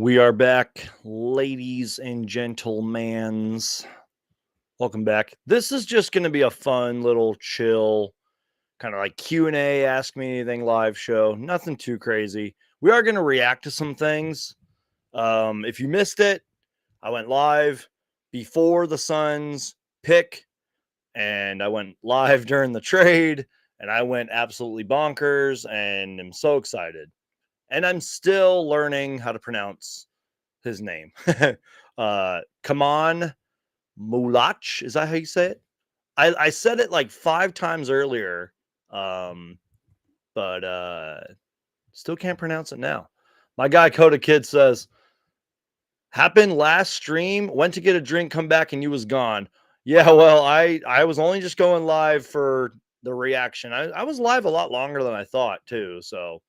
We are back, ladies and gentlemen. Welcome back. This is just going to be a fun little chill, kind of like Q&A, Ask Me Anything live show. Nothing too crazy. We are going to react to some things. If you missed it, I went live before the Suns pick, and I went live during the trade, and I went absolutely bonkers, and I'm so excited. And I'm still learning how to pronounce his name. Kaman Mulach. Is that how you say it? I said it like 5 times earlier. But still can't pronounce it now. My guy Coda Kid says, happened last stream, went to get a drink, come back, and you was gone. Yeah, well, I was only just going live for the reaction. I was live a lot longer than I thought, too. So,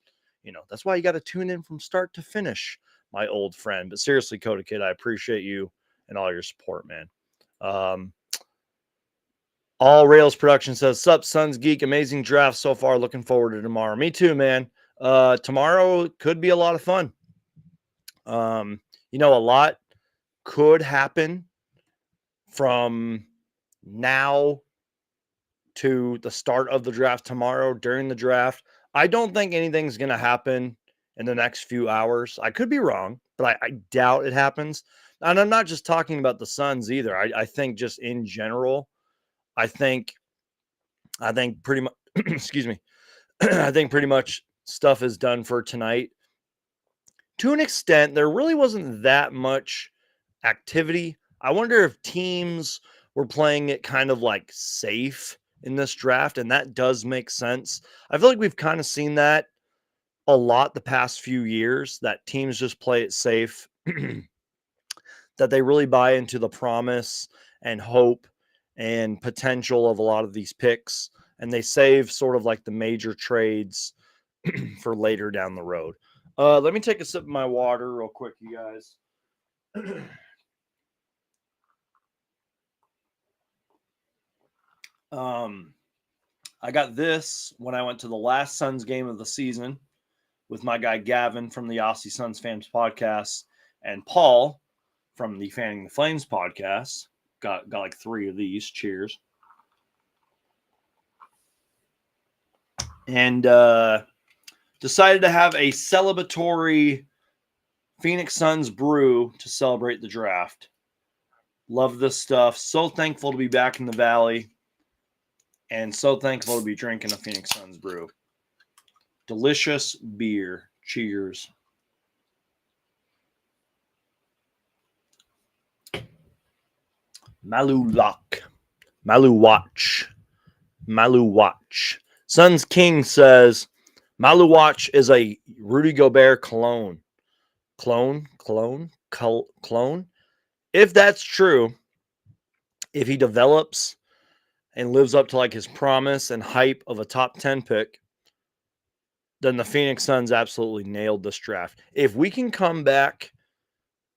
that's why you got to tune in from start to finish, my old friend. But seriously, Coda Kid, I appreciate you and all your support, man. All Rails Production says, sup, Suns Geek, amazing draft so far. Looking forward to tomorrow. Me too, man. Tomorrow could be a lot of fun. A lot could happen from now to the start of the draft tomorrow during the draft. I don't think anything's going to happen in the next few hours. I could be wrong, but I doubt it happens. And I'm not just talking about the Suns either. I think just in general, I think pretty much, excuse me, I think pretty much stuff is done for tonight. To an extent, there really wasn't that much activity. I wonder if teams were playing it kind of like safe in this draft, and that does make sense. I feel like we've kind of seen that a lot the past few years, that teams just play it safe, that they really buy into the promise and hope and potential of a lot of these picks, and they save sort of like the major trades for later down the road. Let me take a sip of my water real quick, you guys. I got this when I went to the last Suns game of the season with my guy Gavin from the Aussie Suns Fans podcast and Paul from the Fanning the Flames podcast. Got like 3 of these. Cheers. And decided to have a celebratory Phoenix Suns brew to celebrate the draft. Love this stuff. So thankful to be back in the Valley. And so thankful to be drinking a Phoenix Suns brew. Delicious beer. Cheers. Maluwatch. Suns King says, Maluwatch is a Rudy Gobert clone. Clone? If that's true, if he develops and lives up to like his promise and hype of a top 10 pick, then the Phoenix Suns absolutely nailed this draft. If we can come back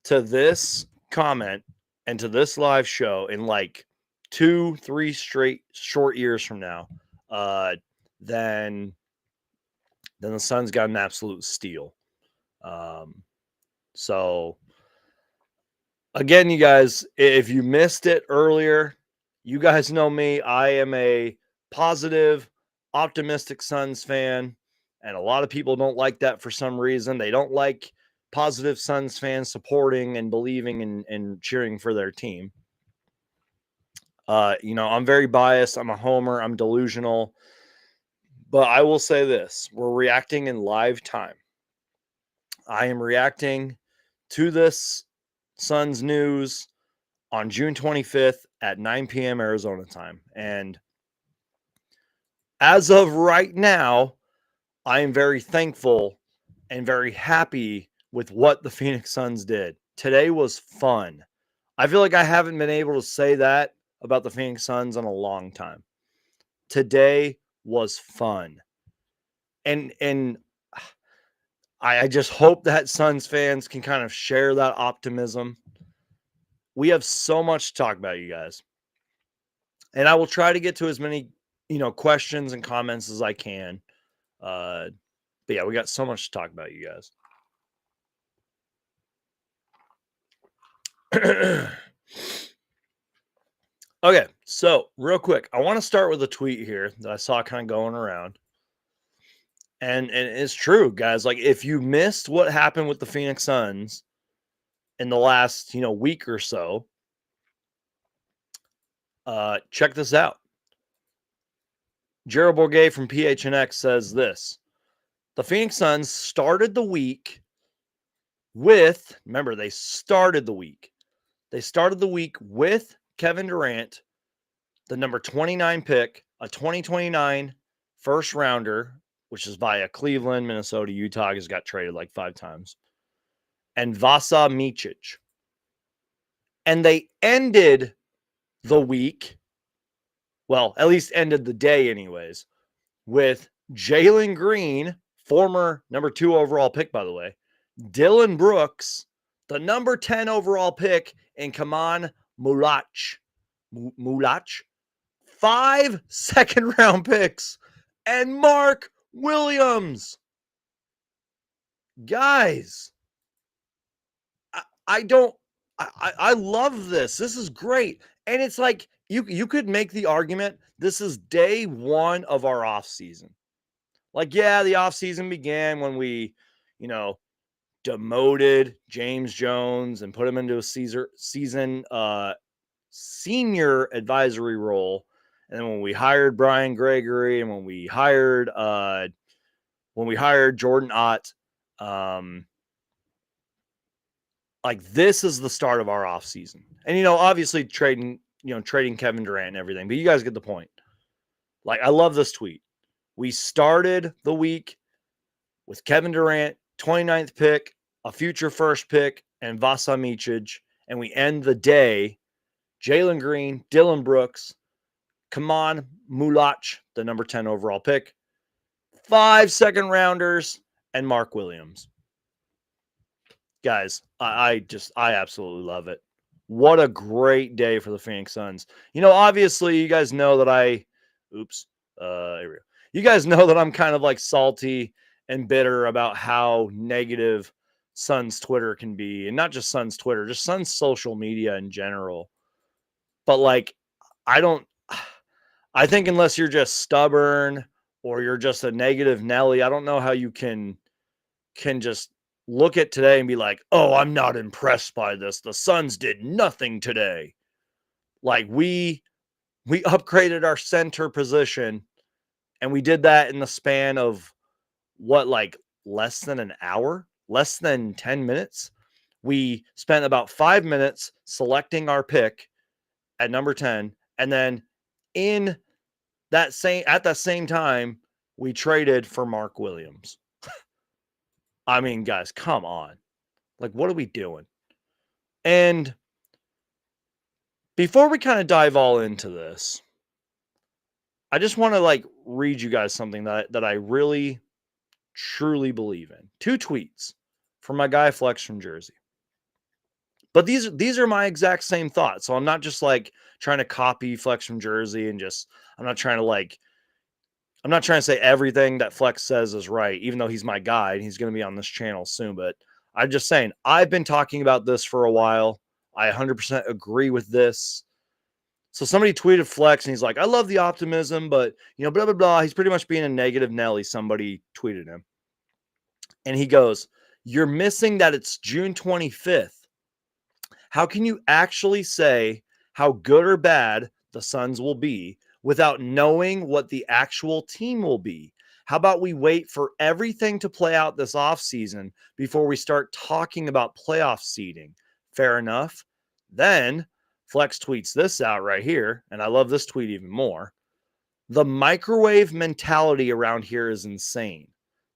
to this comment and to this live show in like 2-3 straight short years from now, then the Suns got an absolute steal. So again, you guys, if you missed it earlier, you guys know me. I am a positive, optimistic Suns fan, and a lot of people don't like that for some reason. They don't like positive Suns fans supporting and believing and cheering for their team. I'm very biased. I'm a homer. I'm delusional. But I will say this. We're reacting in live time. I am reacting to this Suns news on June 25th at 9 p.m. Arizona time. And as of right now, I am very thankful and very happy with what the Phoenix Suns did. Today was fun. I feel like I haven't been able to say that about the Phoenix Suns in a long time. Today was fun. And I just hope that Suns fans can kind of share that optimism. We have so much to talk about, you guys. And I will try to get to as many, questions and comments as I can. But yeah, we got so much to talk about, you guys. Okay, so real quick, I want to start with a tweet here that I saw kind of going around. And it's true, guys. Like if you missed what happened with the Phoenix Suns in the last, week or so, check this out. Gerald Bourget from PHNX says this. The Phoenix Suns started the week with, remember, they started the week. They started the week with Kevin Durant, the number 29 pick, a 2029 first rounder, which is via Cleveland, Minnesota, Utah, has got traded like 5 times, and Vasa Micic. And they ended the week, well, at least ended the day anyways, with Jalen Green, former number 2 overall pick, by the way, Dylan Brooks, the number 10 overall pick, and Kaman Mulach. 5 second-round picks, and Mark Williams. Guys, I love this. This is great. And it's like you could make the argument this is day 1 of our off season. Like, yeah, the off season began when we, demoted James Jones and put him into a season senior advisory role. And then when we hired Brian Gregory and when we hired Jordan Ott, like this is the start of our offseason. And obviously trading Kevin Durant and everything, but you guys get the point. Like, I love this tweet. We started the week with Kevin Durant, 29th pick, a future first pick, and Vasa Micic, and we end the day Jalen Green, Dylan Brooks, Kaman Mulach, the number 10 overall pick, 5 second rounders, and Mark Williams. Guys, I absolutely love it. What a great day for the Phoenix Suns. Obviously, you guys know that here we go. You guys know that I'm kind of like salty and bitter about how negative Suns Twitter can be, and not just Suns Twitter, just Suns social media in general. But like, I think unless you're just stubborn or you're just a negative Nelly, I don't know how you can just look at today and be like, oh, I'm not impressed by this. The Suns did nothing today. Like we upgraded our center position, and we did that in the span of what, like less than an hour, less than 10 minutes. We spent about 5 minutes selecting our pick at number 10. And then at the same time, we traded for Mark Williams. I mean, guys, come on. Like, what are we doing? And before we kind of dive all into this, I just want to read you guys something that I really truly believe in. 2 tweets from my guy Flex from Jersey. But these are my exact same thoughts. So I'm not just trying to copy Flex from Jersey and I'm not trying to say everything that Flex says is right, even though he's my guy and he's going to be on this channel soon. But I'm just saying, I've been talking about this for a while. I 100% agree with this. So somebody tweeted Flex and he's like, I love the optimism, but blah, blah, blah. He's pretty much being a negative Nelly. Somebody tweeted him. And he goes, you're missing that it's June 25th. How can you actually say how good or bad the Suns will be without knowing what the actual team will be? How about we wait for everything to play out this offseason before we start talking about playoff seeding? Fair enough. Then Flex tweets this out right here, and I love this tweet even more. The microwave mentality around here is insane.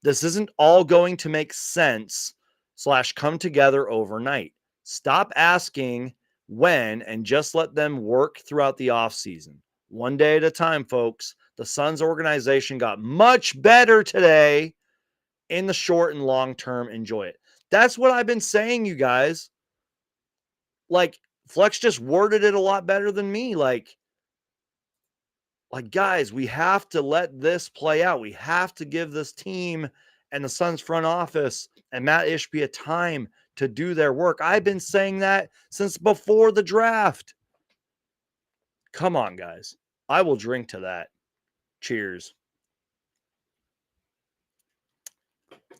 This isn't all going to make sense / come together overnight. Stop asking when and just let them work throughout the offseason. One day at a time, folks. The Suns organization got much better today. In the short and long term, enjoy it. That's what I've been saying, you guys. Like, Flex just worded it a lot better than me. Like, guys, we have to let this play out. We have to give this team and the Suns front office and Matt Ishbia time to do their work. I've been saying that since before the draft. Come on, guys. I will drink to that. Cheers.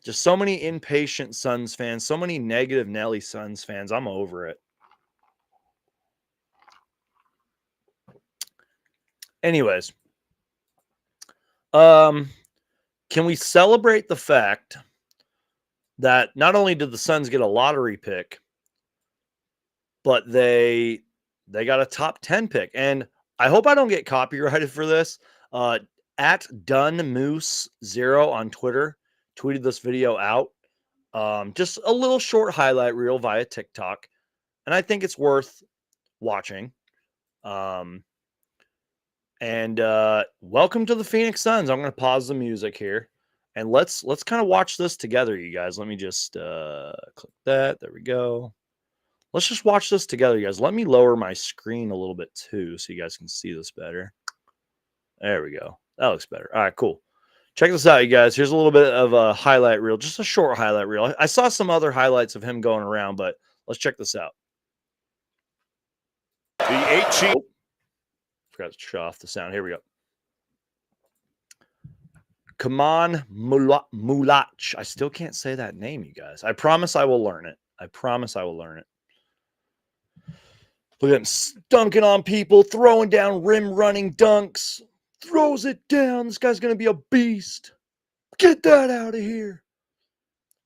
Just so many impatient Suns fans, so many negative Nelly Suns fans. I'm over it. Anyways, can we celebrate the fact that not only did the Suns get a lottery pick, but they got a top 10 pick? And I hope I don't get copyrighted for this. At DunMoose0 on Twitter tweeted this video out. Just a little short highlight reel via TikTok. And I think it's worth watching. And welcome to the Phoenix Suns. I'm going to pause the music here. And let's kind of watch this together, you guys. Let me just click that. There we go. Let's just watch this together, you guys. Let me lower my screen a little bit too so you guys can see this better. There we go. That looks better. All right, cool. Check this out, you guys. Here's a little bit of a highlight reel, just a short highlight reel. I saw some other highlights of him going around, but let's check this out. The 18. Oh, forgot to shut off the sound. Here we go. Kaman Mulach. I still can't say that name, you guys. I promise I will learn it. I promise I will learn it. Look at him dunking on people, throwing down rim running dunks. Throws it down. This guy's going to be a beast. Get that out of here.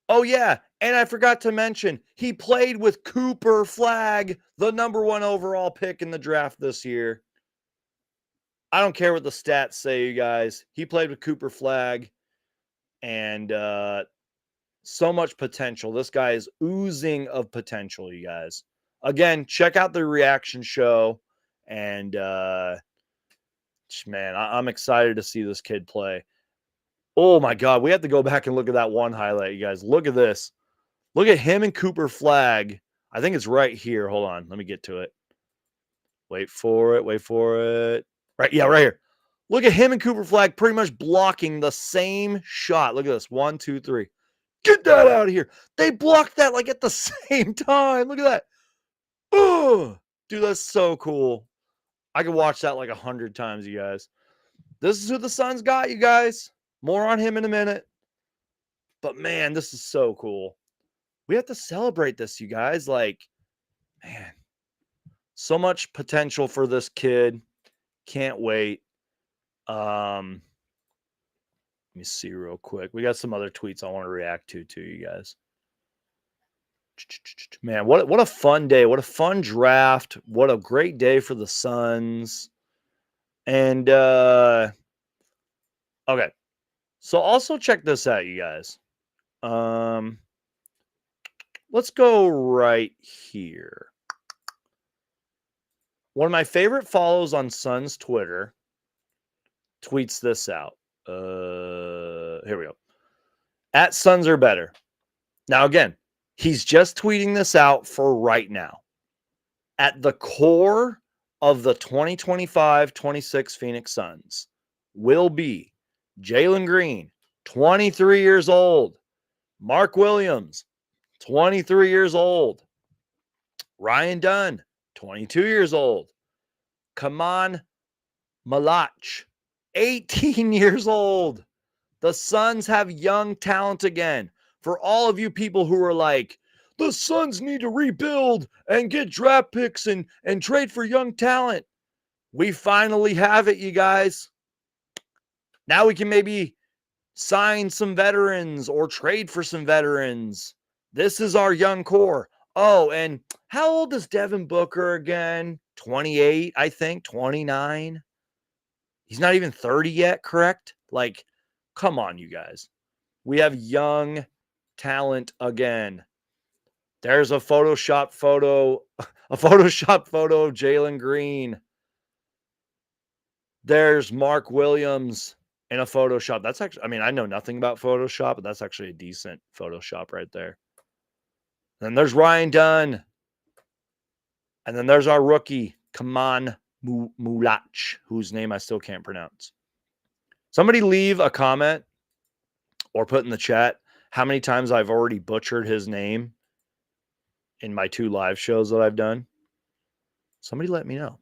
Oh, yeah. And I forgot to mention, he played with Cooper Flagg, the #1 overall pick in the draft this year. I don't care what the stats say, you guys. He played with Cooper Flagg, and so much potential. This guy is oozing of potential, you guys. Again, check out the reaction show, and man, I'm excited to see this kid play. Oh my God, we have to go back and look at that one highlight, you guys. Look at this. Look at him and Cooper Flagg. I think it's right here. Hold on, let me get to it. Wait for it. Wait for it. Right, yeah, right here. Look at him and Cooper Flagg pretty much blocking the same shot. Look at this. 1, 2, 3. Get that out of here. They blocked that like at the same time. Look at that. Oh, dude, that's so cool. I could watch that like 100 times, you guys. This is who the Suns got, you guys. More on him in a minute. But man, this is so cool. We have to celebrate this, you guys. Like, man, so much potential for this kid. Can't wait. Let me see real quick. We got some other tweets I want to react to too, you guys. Man, what a fun day. What a fun draft. What a great day for the Suns. And okay. So also check this out, you guys. Let's go right here. One of my favorite follows on Suns Twitter tweets this out. Here we go. At Suns are better. Now, again, he's just tweeting this out for right now. At the core of the 2025-26 Phoenix Suns will be Jalen Green, 23 years old. Mark Williams, 23 years old. Ryan Dunn, 22 years old. Kaman Mulach, 18 years old. The Suns have young talent again. For all of you people who are like, the Suns need to rebuild and get draft picks and trade for young talent. We finally have it, you guys. Now we can maybe sign some veterans or trade for some veterans. This is our young core. Oh, and how old is Devin Booker again? 28, I think, 29. He's not even 30 yet, correct? Like, come on, you guys. We have young talent again. There's a Photoshop photo of Jalen Green. There's Mark Williams in a Photoshop. That's actually, I mean, I know nothing about Photoshop, but that's actually a decent Photoshop right there. Then there's Ryan Dunn. And then there's our rookie, Kaman Mulach, whose name I still can't pronounce. Somebody leave a comment or put in the chat how many times I've already butchered his name in my 2 live shows that I've done, somebody let me know.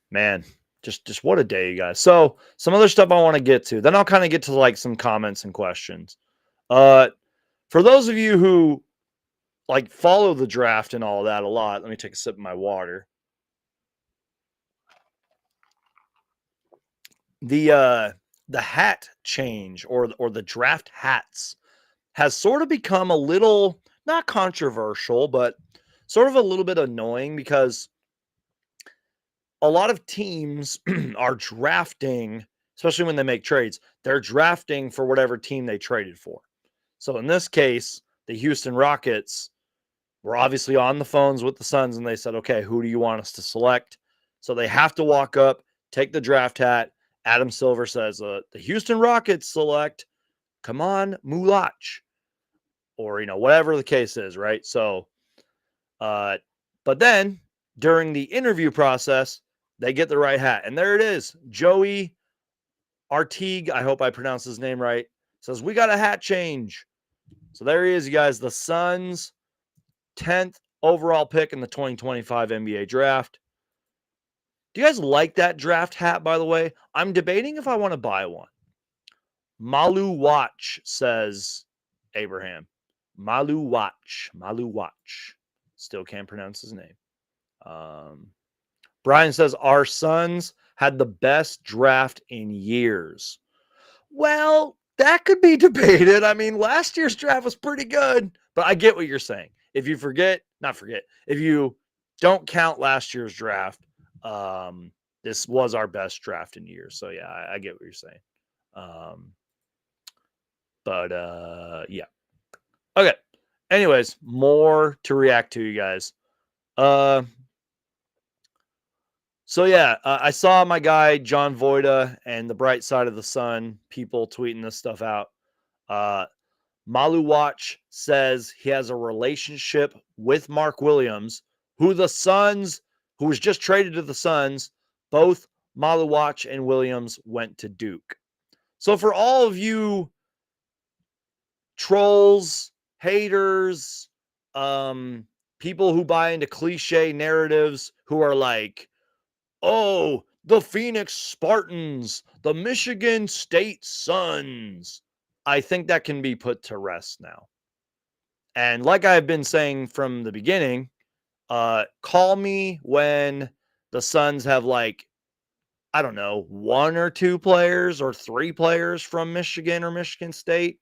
Man, just what a day, you guys. So some other stuff I want to get to. Then I'll kind of get to like some comments and questions. For those of you who like follow the draft and all that a lot, let me take a sip of my water. The hat change or the draft hats has sort of become a little not controversial, but sort of a little bit annoying because a lot of teams are drafting, especially when they make trades, they're drafting for whatever team they traded for. So in this case, the Houston Rockets were obviously on the phones with the Suns and they said, okay, who do you want us to select? So they have to walk up, take the draft hat. Adam Silver says, the Houston Rockets select, come on, Mulach. Or, whatever the case is, right? So, but then during the interview process, they get the right hat. And there it is. Joey Artigue, I hope I pronounced his name right, says, we got a hat change. So there he is, you guys. The Suns' 10th overall pick in the 2025 NBA draft. Do you guys like that draft hat, by the way? I'm debating if I want to buy one. Malu Watch, says Abraham. Malu Watch. Still can't pronounce his name. Brian says, our Suns had the best draft in years. Well, that could be debated. I mean, last year's draft was pretty good, but I get what you're saying. If you if you don't count last year's draft, this was our best draft in years. So yeah, I get what you're saying. Yeah. Okay. Anyways, more to react to, you guys. So yeah, I saw my guy John Voida and the Bright Side of the Sun people tweeting this stuff out. Malu Watch says he has a relationship with Mark Williams, who was just traded to the Suns. Both Malu Watch and Williams went to Duke. So for all of you trolls, haters, people who buy into cliche narratives who are like, oh, the Phoenix Spartans, the Michigan State Suns. I think that can be put to rest now. And like I've been saying from the beginning, call me when the Suns have like, I don't know, 1 or 2 players or 3 players from Michigan or Michigan State.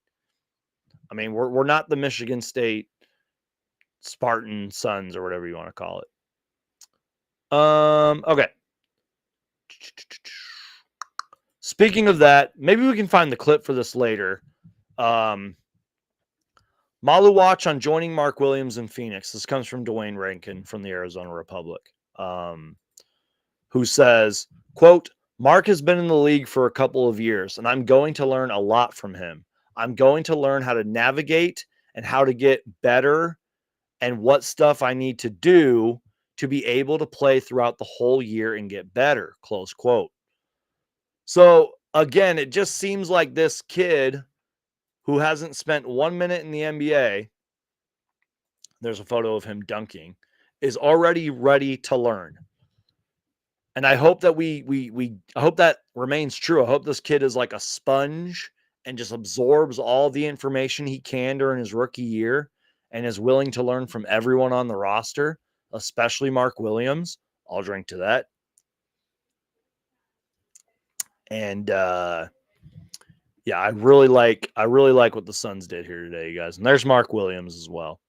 I mean, we're not the Michigan State Spartan Suns or whatever you want to call it. Okay. Speaking of that, maybe we can find the clip for this later. Malu Watch on joining Mark Williams in Phoenix. This comes from Dwayne Rankin from the Arizona Republic, who says, quote, Mark has been in the league for a couple of years, and I'm going to learn a lot from him. I'm going to learn how to navigate and how to get better and what stuff I need to do to be able to play throughout the whole year and get better, close quote. So again, it just seems like this kid who hasn't spent 1 minute in the NBA, there's a photo of him dunking, is already ready to learn. And I hope that I hope that remains true. I hope this kid is like a sponge and just absorbs all the information he can during his rookie year and is willing to learn from everyone on the roster, especially Mark Williams. I'll drink to that. And yeah, I really like what the Suns did here today, you guys. And there's Mark Williams as well.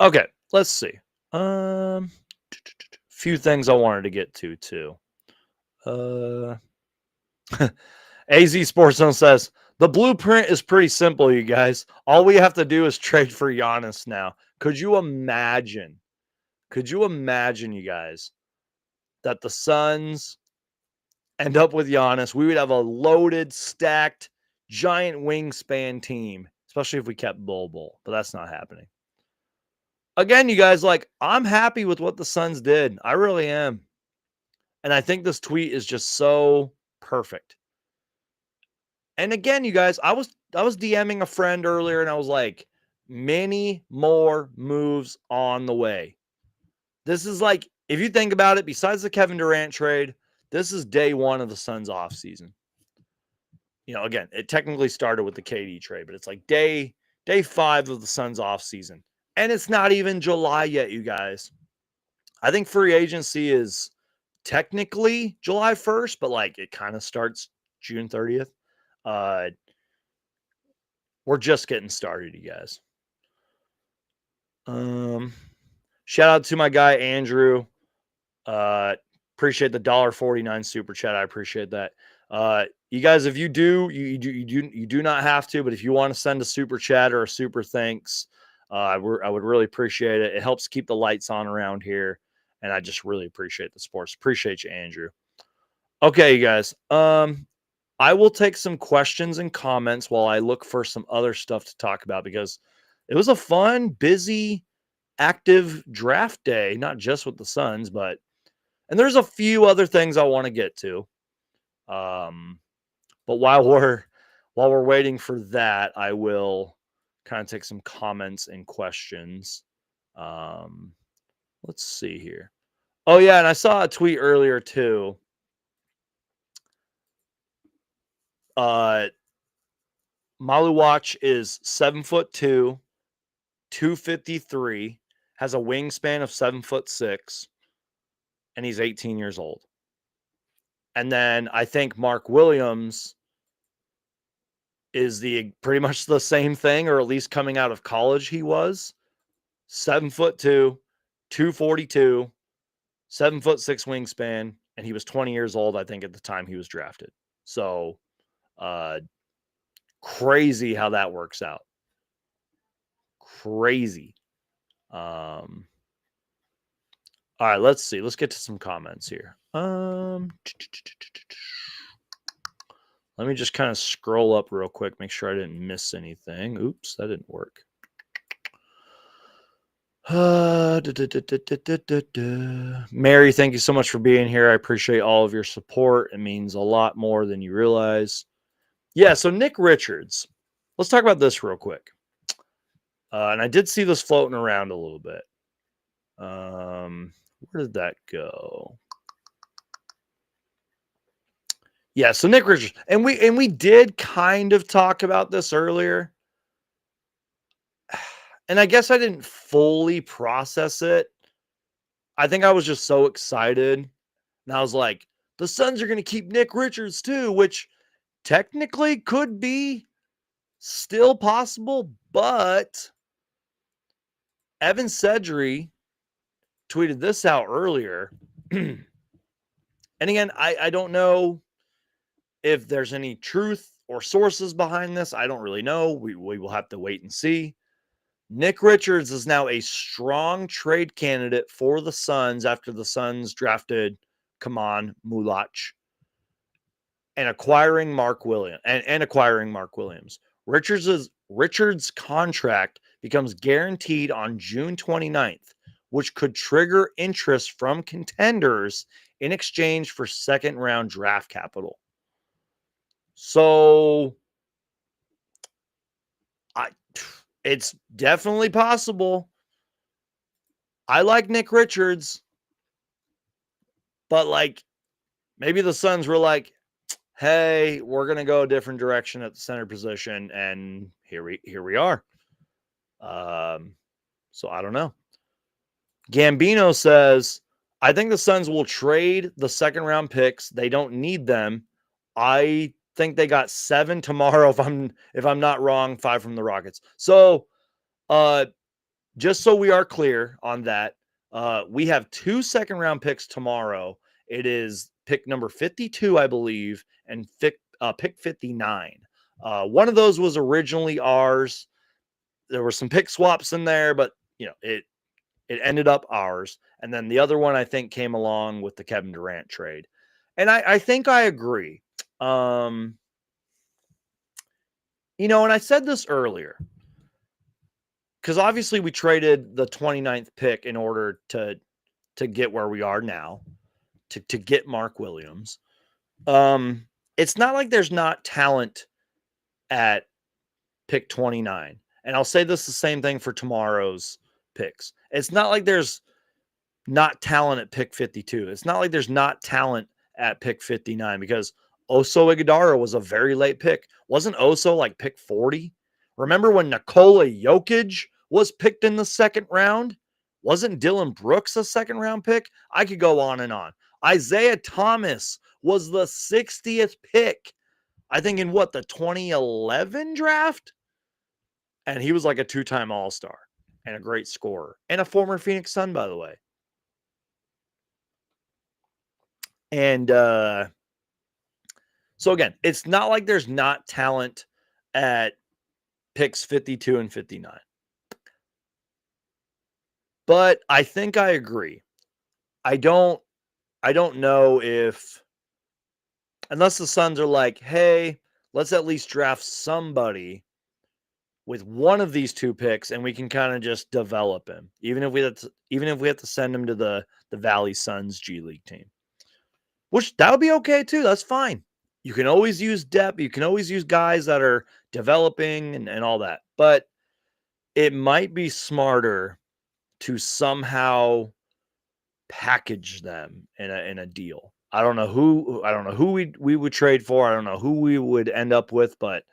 Okay, let's see. Few things I wanted to get to too. AZ Sports Zone says the blueprint is pretty simple, you guys. All we have to do is trade for Giannis now. Could you imagine? You guys, that the Suns end up with Giannis? We would have a loaded, stacked, giant wingspan team, especially if we kept Bol. But that's not happening. Again, you guys, like, I'm happy with what the Suns did. I really am. And I think this tweet is just so perfect. And again, you guys, I was DMing a friend earlier and I was like, Many more moves on the way. This is like, if you think about it, besides the Kevin Durant trade, this is day one of the Suns offseason. Again, it technically started with the KD trade, but it's like day 5 of the Suns offseason. And it's not even July yet, you guys. I think free agency is technically July 1st, but like it kind of starts June 30th. We're just getting started, you guys. Shout out to my guy Andrew. Appreciate the $1.49 super chat. I appreciate that. You guys, if you do, you do not have to, but if you want to send a super chat or a super thanks, I would really appreciate it. It helps keep the lights on around here, and I just really appreciate the sports. Appreciate you, Andrew. Okay, you guys. I will take some questions and comments while I look for some other stuff to talk about, because it was a fun, busy, active draft day, not just with the Suns, and there's a few other things I want to get to. But while we're waiting for that, I will kind of take some comments and questions. Let's see here. Oh yeah, and I saw a tweet earlier too. Malu Watch is 7'2", 253, has a wingspan of 7'6", and he's 18 years old. And then I think Mark Williams is pretty much the same thing, or at least coming out of college he was 7'2", 242, 7'6" wingspan, and he was 20 years old, I think, at the time he was drafted. So crazy how that works out. Crazy. All right, let's see. Let's get to some comments here. Let me just kind of scroll up real quick, make sure I didn't miss anything. Oops, that didn't work. Mary, thank you so much for being here. I appreciate all of your support. It means a lot more than you realize. Yeah, so Nick Richards. Let's talk about this real quick. And I did see this floating around a little bit. Where did that go? Yeah, so Nick Richards, and we did kind of talk about this earlier. And I guess I didn't fully process it. I think I was just so excited. And I was like, the Suns are going to keep Nick Richards too, which technically could be still possible, but Evan Sedgry tweeted this out earlier. And again, I don't know if there's any truth or sources behind this. I don't really know. We will have to wait and see. Nick Richards is now a strong trade candidate for the Suns after the Suns drafted Kaman Mulach and acquiring Mark Williams. Richards' contract becomes guaranteed on June 29th, which could trigger interest from contenders in exchange for second-round draft capital. So it's definitely possible. I like Nick Richards, but like maybe the Suns were like, hey, we're going to go a different direction at the center position, and here we are. So I don't know. Gambino says, I think the Suns will trade the second round picks. They don't need them. I think they got 7 tomorrow if I'm not wrong, 5 from the Rockets. So just so we are clear on that, we have 2 second round picks tomorrow. It is pick number 52, I believe, and pick 59. One of those was originally ours. There were some pick swaps in there, but it ended up ours. And then the other one, I think, came along with the Kevin Durant trade. And I think I agree. And I said this earlier, because obviously we traded the 29th pick in order to get where we are now, to get Mark Williams. It's not like there's not talent at pick 29. And I'll say this the same thing for tomorrow's picks. It's not like there's not talent at pick 52. It's not like there's not talent at pick 59 because Oso Ighodaro was a very late pick. Wasn't Oso like pick 40? Remember when Nikola Jokic was picked in the second round? Wasn't Dylan Brooks a second round pick? I could go on and on. Isaiah Thomas was the 60th pick, I think, in what, the 2011 draft? And he was like a two-time All-Star and a great scorer and a former Phoenix Sun, by the way. And so again, it's not like there's not talent at picks 52 and 59. But I think I agree. I don't know if, unless the Suns are like, hey, let's at least draft somebody with one of these two picks and we can kind of just develop him, even if we have to send him to the Valley Suns G League team. Which that would be okay too. That's fine. You can always use depth. You can always use guys that are developing and all that. But it might be smarter to somehow package them in a deal. I don't know who we would trade for. I don't know who we would end up with, but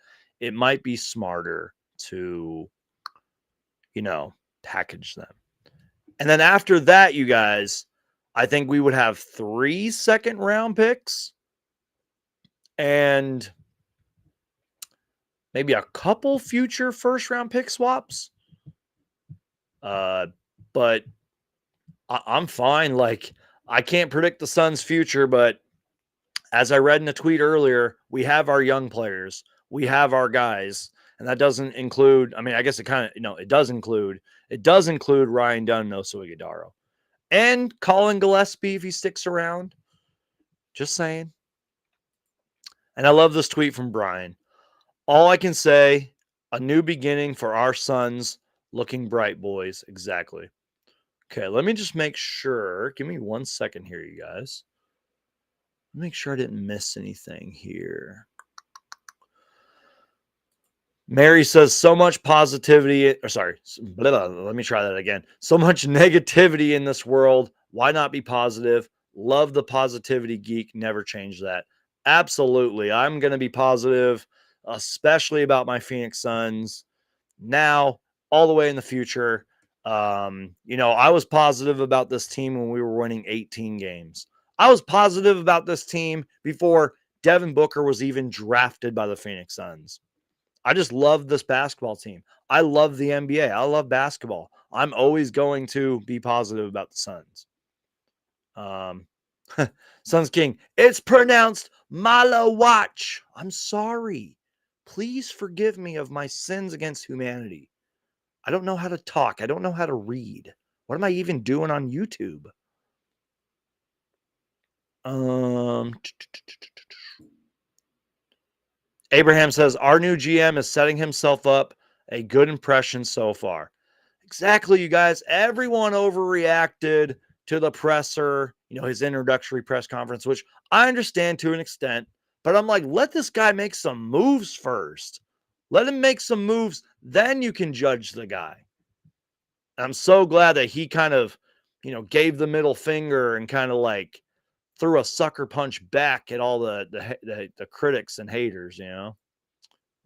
it might be smarter to, package them. And then after that, you guys, I think we would have 3 second-round picks and maybe a couple future first-round pick swaps. But I'm fine. Like, I can't predict the Suns' future, but as I read in a tweet earlier, we have our young players. We have our guys. And that doesn't include, I mean, I guess it kind of, it does include Ryan Dunn and Oso Ighodaro. And Colin Gillespie if he sticks around. Just saying. And I love this tweet from Brian. All I can say, a new beginning for our Suns, looking bright, boys. Exactly. Okay, let me just make sure. Give me 1 second here, you guys. Make sure I didn't miss anything here. Mary says so much positivity. Let me try that again. So much negativity in this world. Why not be positive? Love the positivity, geek. Never change that. Absolutely. I'm going to be positive, especially about my Phoenix Suns now, all the way in the future. I was positive about this team when we were winning 18 games. I was positive about this team before Devin Booker was even drafted by the Phoenix Suns. I just love this basketball team. I love the NBA. I love basketball. I'm always going to be positive about the Suns. Suns King. It's pronounced Malo Watch. I'm sorry. Please forgive me of my sins against humanity. I don't know how to talk. I don't know how to read. What am I even doing on YouTube? Abraham says, our new GM is setting himself up a good impression so far. Exactly, you guys. Everyone overreacted to the presser, his introductory press conference, which I understand to an extent. But I'm like, let this guy make some moves first. Let him make some moves. Then you can judge the guy. I'm so glad that he kind of, gave the middle finger and kind of like threw a sucker punch back at all the critics and haters, Now,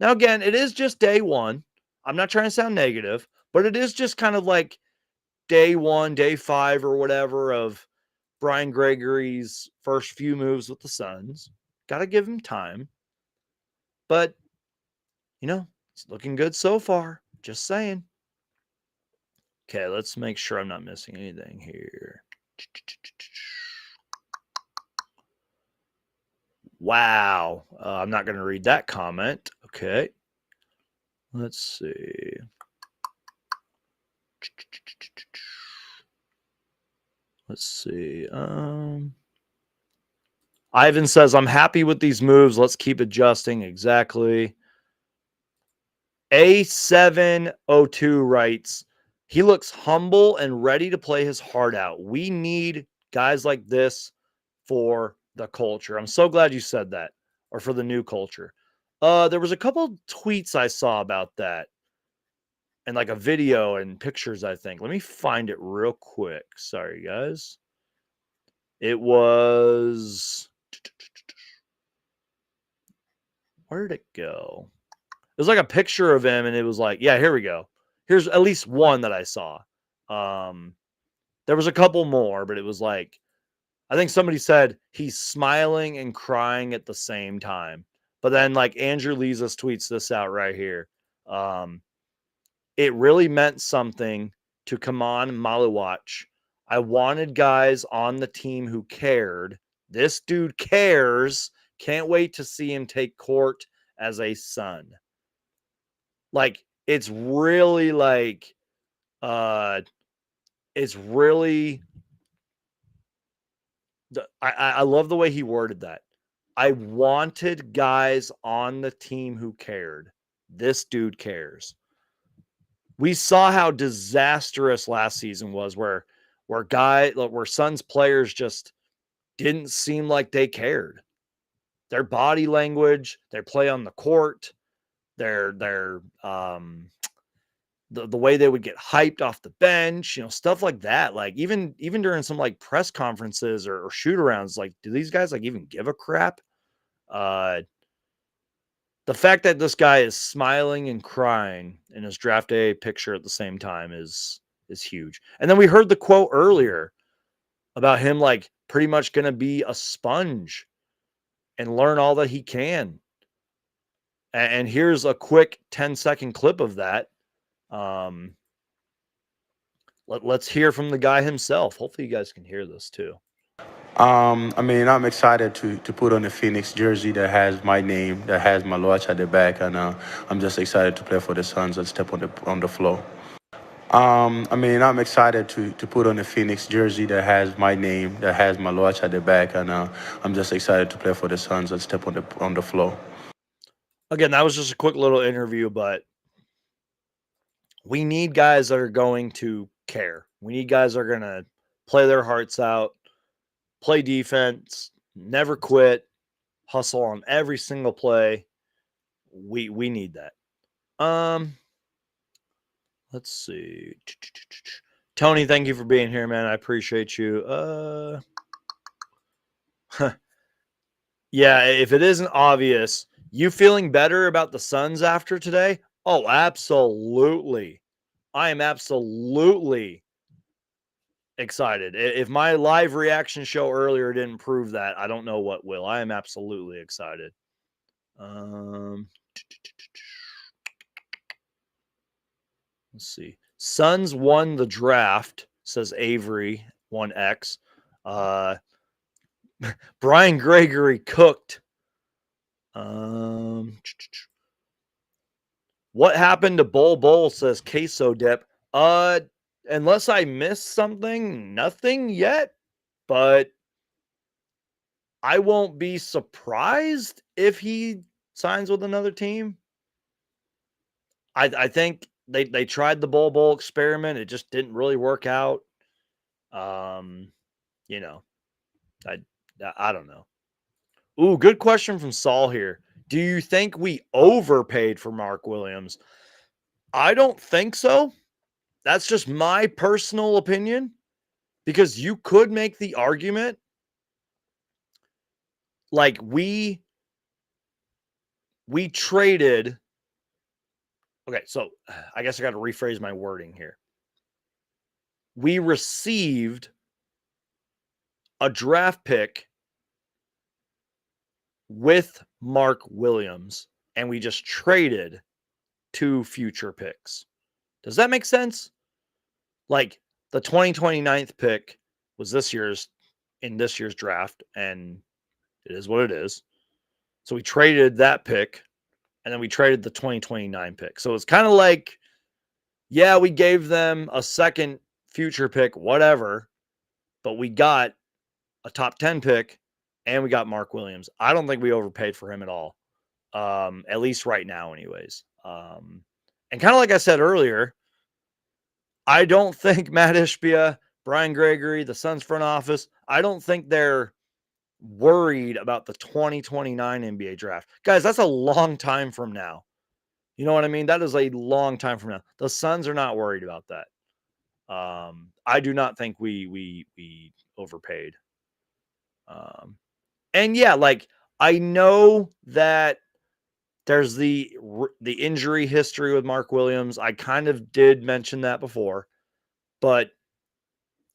again, it is just day one. I'm not trying to sound negative, but it is just kind of like day 1, day 5 or whatever of Brian Gregory's first few moves with the Suns. Got to give him time. But, it's looking good so far. Just saying. Okay, let's make sure I'm not missing anything here. Wow. I'm not going to read that comment. Okay. Let's see. Let's see. Ivan says, I'm happy with these moves. Let's keep adjusting. Exactly. A702 writes, he looks humble and ready to play his heart out. We need guys like this for the culture. I'm so glad you said that, or for the new culture. There was a couple tweets I saw about that. and like a video and pictures, I think. Let me find it real quick. Sorry, guys. It was, where did it go? It was like a picture of him, and it was like, yeah, here we go. Here's at least one that I saw. There was a couple more, but it was like, I think somebody said he's smiling and crying at the same time. But then like Andrew Lizas tweets this out right here. It really meant something to Kaman Maluwach. I wanted guys on the team who cared. This dude cares. Can't wait to see him take court as a son. Like, it's really like, it's really, I love the way he worded that. I wanted guys on the team who cared. This dude cares. We saw how disastrous last season was, where Suns players just didn't seem like they cared. Their body language, their play on the court, their the way they would get hyped off the bench, stuff like that. Like even during some like press conferences or shoot arounds, like, do these guys like even give a crap? The fact that this guy is smiling and crying in his draft day picture at the same time is huge. And then we heard the quote earlier about him like pretty much going to be a sponge and learn all that he can. And here's a quick 10-second clip of that. Let's hear from the guy himself. Hopefully you guys can hear this too. I'm excited to put on a Phoenix jersey that has my name, that has my watch at the back, and I'm just excited to play for the Suns and step on the floor. I'm excited to put on a Phoenix jersey that has my name, that has my watch at the back, and I'm just excited to play for the Suns and step on the floor. Again, that was just a quick little interview, but we need guys that are going to care. We need guys that are going to play their hearts out, play defense, never quit, hustle on every single play. We need that. Let's see. Tony, thank you for being here, man. I appreciate you. Yeah, if it isn't obvious, you feeling better about the Suns after today? Oh, absolutely. I am absolutely excited. If my live reaction show earlier didn't prove that, I don't know what will. I am absolutely excited. Let's see. Suns won the draft, says Avery 1X. Brian Gregory cooked. What happened to Bowl, says Queso Dip. Unless I missed something, nothing yet, but I won't be surprised if he signs with another team. I think they tried the Bowl experiment. It just didn't really work out. You know, I don't know. Ooh, good question from Saul here. Do you think we overpaid for Mark Williams? I don't think so. That's just my personal opinion, because you could make the argument like we traded. Okay, so I guess I got to rephrase my wording here. We received a draft pick with Mark Williams, and we just traded 2 future picks. Does that make sense? Like the 2029 pick was in this year's draft, and it is what it is. So we traded that pick, and then we traded the 2029 pick. So it's kind of like, yeah, we gave them a second future pick, whatever, but we got a top 10 pick and we got Mark Williams. I don't think we overpaid for him at all. At least right now, anyways. And kind of like I said earlier, I don't think Matt Ishbia, Brian Gregory, the Suns front office, I don't think they're worried about the 2029 NBA draft. Guys, that's a long time from now. You know what I mean? That is a long time from now. The Suns are not worried about that. I do not think we overpaid. Um, and yeah, like I know that there's the injury history with Mark Williams. I kind of did mention that before, but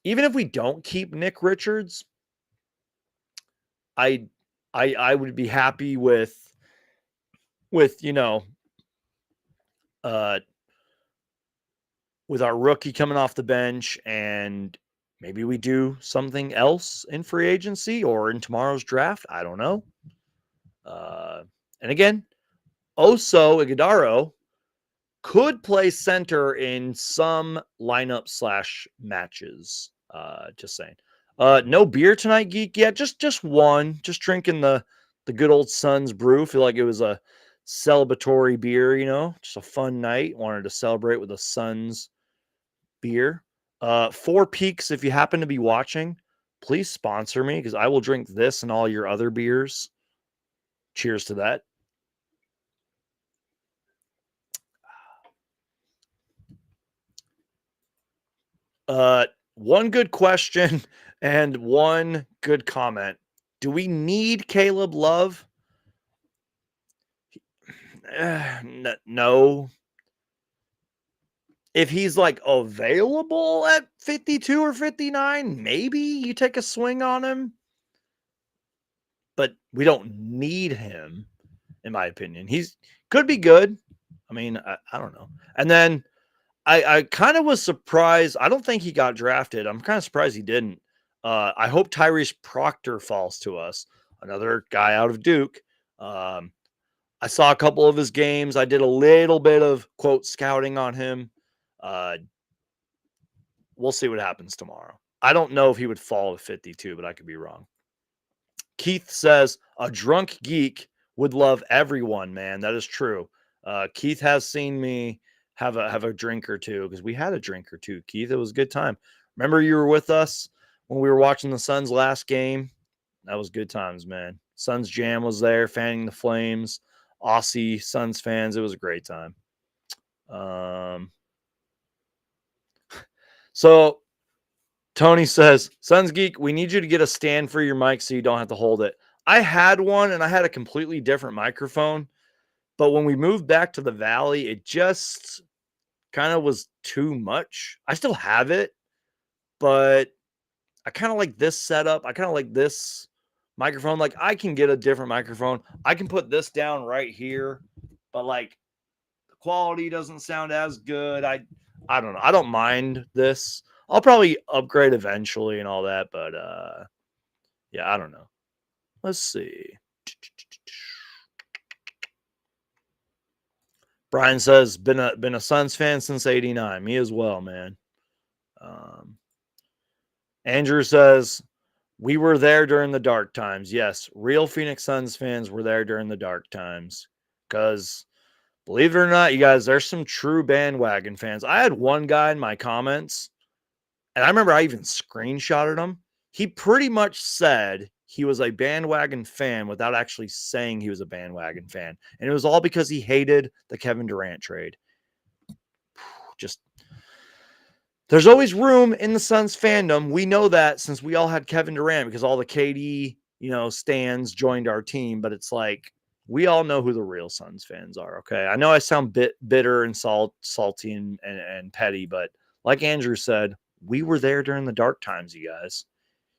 even if we don't keep Nick Richards, I I would be happy with uh with our rookie coming off the bench, and maybe we do something else in free agency or in tomorrow's draft. I don't know. Uh, and again, Oso Ighodaro could play center in some lineup slash matches. Just saying. No beer tonight, geek. Yeah, just one. Just drinking the good old Suns brew. Feel like it was a celebratory beer. Just a fun night. Wanted to celebrate with a Suns beer. Four Peaks, if you happen to be watching, please sponsor me because I will drink this and all your other beers. Cheers to that. One good question and one good comment. Do we need Caleb Love? No. If he's like available at 52 or 59, maybe you take a swing on him. But we don't need him, in my opinion. He's could be good. I mean, I don't know. And then I kind of was surprised. I don't think he got drafted. I'm kind of surprised he didn't. I hope Tyrese Proctor falls to us. Another guy out of Duke. I saw a couple of his games. I did a little bit of quote scouting on him. We'll see what happens tomorrow. I don't know if he would fall to 52, but I could be wrong. Keith says a drunk geek would love everyone, man. That is true. Keith has seen me have a drink or two because we had a drink or two, Keith. It was a good time. Remember you were with us when we were watching the Suns last game? That was good times, man. Suns Jam was there, fanning the flames. Aussie Suns fans. It was a great time. So Tony says, Suns Geek, we need you to get a stand for your mic so you don't have to hold it. I had one and I had a completely different microphone. But when we moved back to the Valley, it just kind of was too much. I still have it, but I kind of like this setup. I kind of like this microphone. Like I can get a different microphone. I can put this down right here, but like the quality doesn't sound as good. I don't know. I don't mind this. I'll probably upgrade eventually and all that, but yeah, I don't know. Let's see. Brian says been a Suns fan since '89. Me as well, man. Andrew says we were there during the dark times. Yes, real Phoenix Suns fans were there during the dark times. Because believe it or not, you guys, there's some true bandwagon fans. I had one guy in my comments, and I remember I even screenshotted him. He pretty much said he was a bandwagon fan without actually saying he was a bandwagon fan. And it was all because he hated the Kevin Durant trade. Just there's always room in the Suns fandom. We know that since we all had Kevin Durant because all the KD, stands joined our team, but it's like we all know who the real Suns fans are, okay? I know I sound bitter and salty and petty, but like Andrew said, we were there during the dark times, you guys.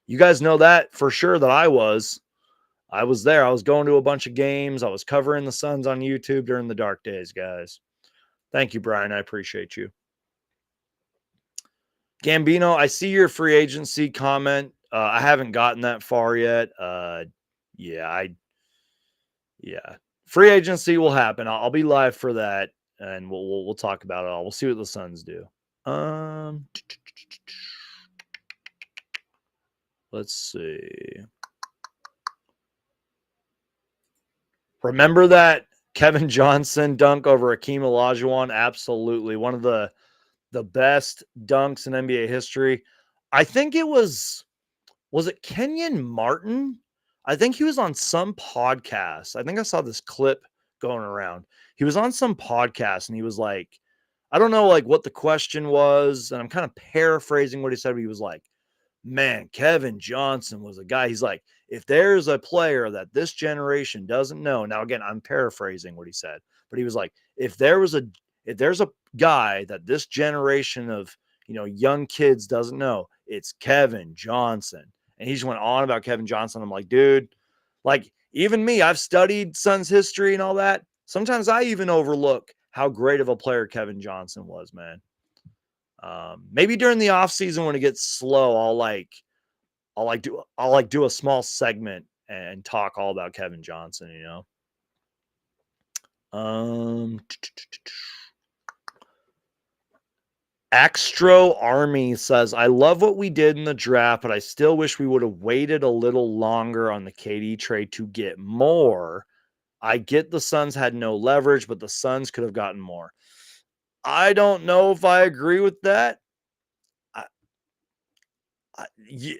You guys know that for sure that I was. I was there. I was going to a bunch of games. I was covering the Suns on YouTube during the dark days, guys. Thank you, Brian. I appreciate you. Gambino, I see your free agency comment. I haven't gotten that far yet. Yeah, free agency will happen. I'll be live for that, and we'll talk about it all. We'll see what the Suns do. Let's see. Remember that Kevin Johnson dunk over Akeem Olajuwon? Absolutely, one of the best dunks in NBA history. I think it was it Kenyon Martin? I think he was on some podcast. I think I saw this clip going around. He was on some podcast and he was like, I don't know like what the question was, and I'm kind of paraphrasing what he said, but he was like, man, Kevin Johnson was a guy. He's like, if there's a player that this generation doesn't know, now again, I'm paraphrasing what he said, but he was like, if there's a guy that this generation of young kids doesn't know, it's Kevin Johnson. And he just went on about Kevin Johnson. I'm like, dude, like even me, I've studied Suns history and all that. Sometimes I even overlook how great of a player Kevin Johnson was, man. Maybe during the off season when it gets slow, I'll do a small segment and talk all about Kevin Johnson, Axtro Army says, I love what we did in the draft, but I still wish we would have waited a little longer on the KD trade to get more. I get the Suns had no leverage, but the Suns could have gotten more. I don't know if I agree with that. Yeah.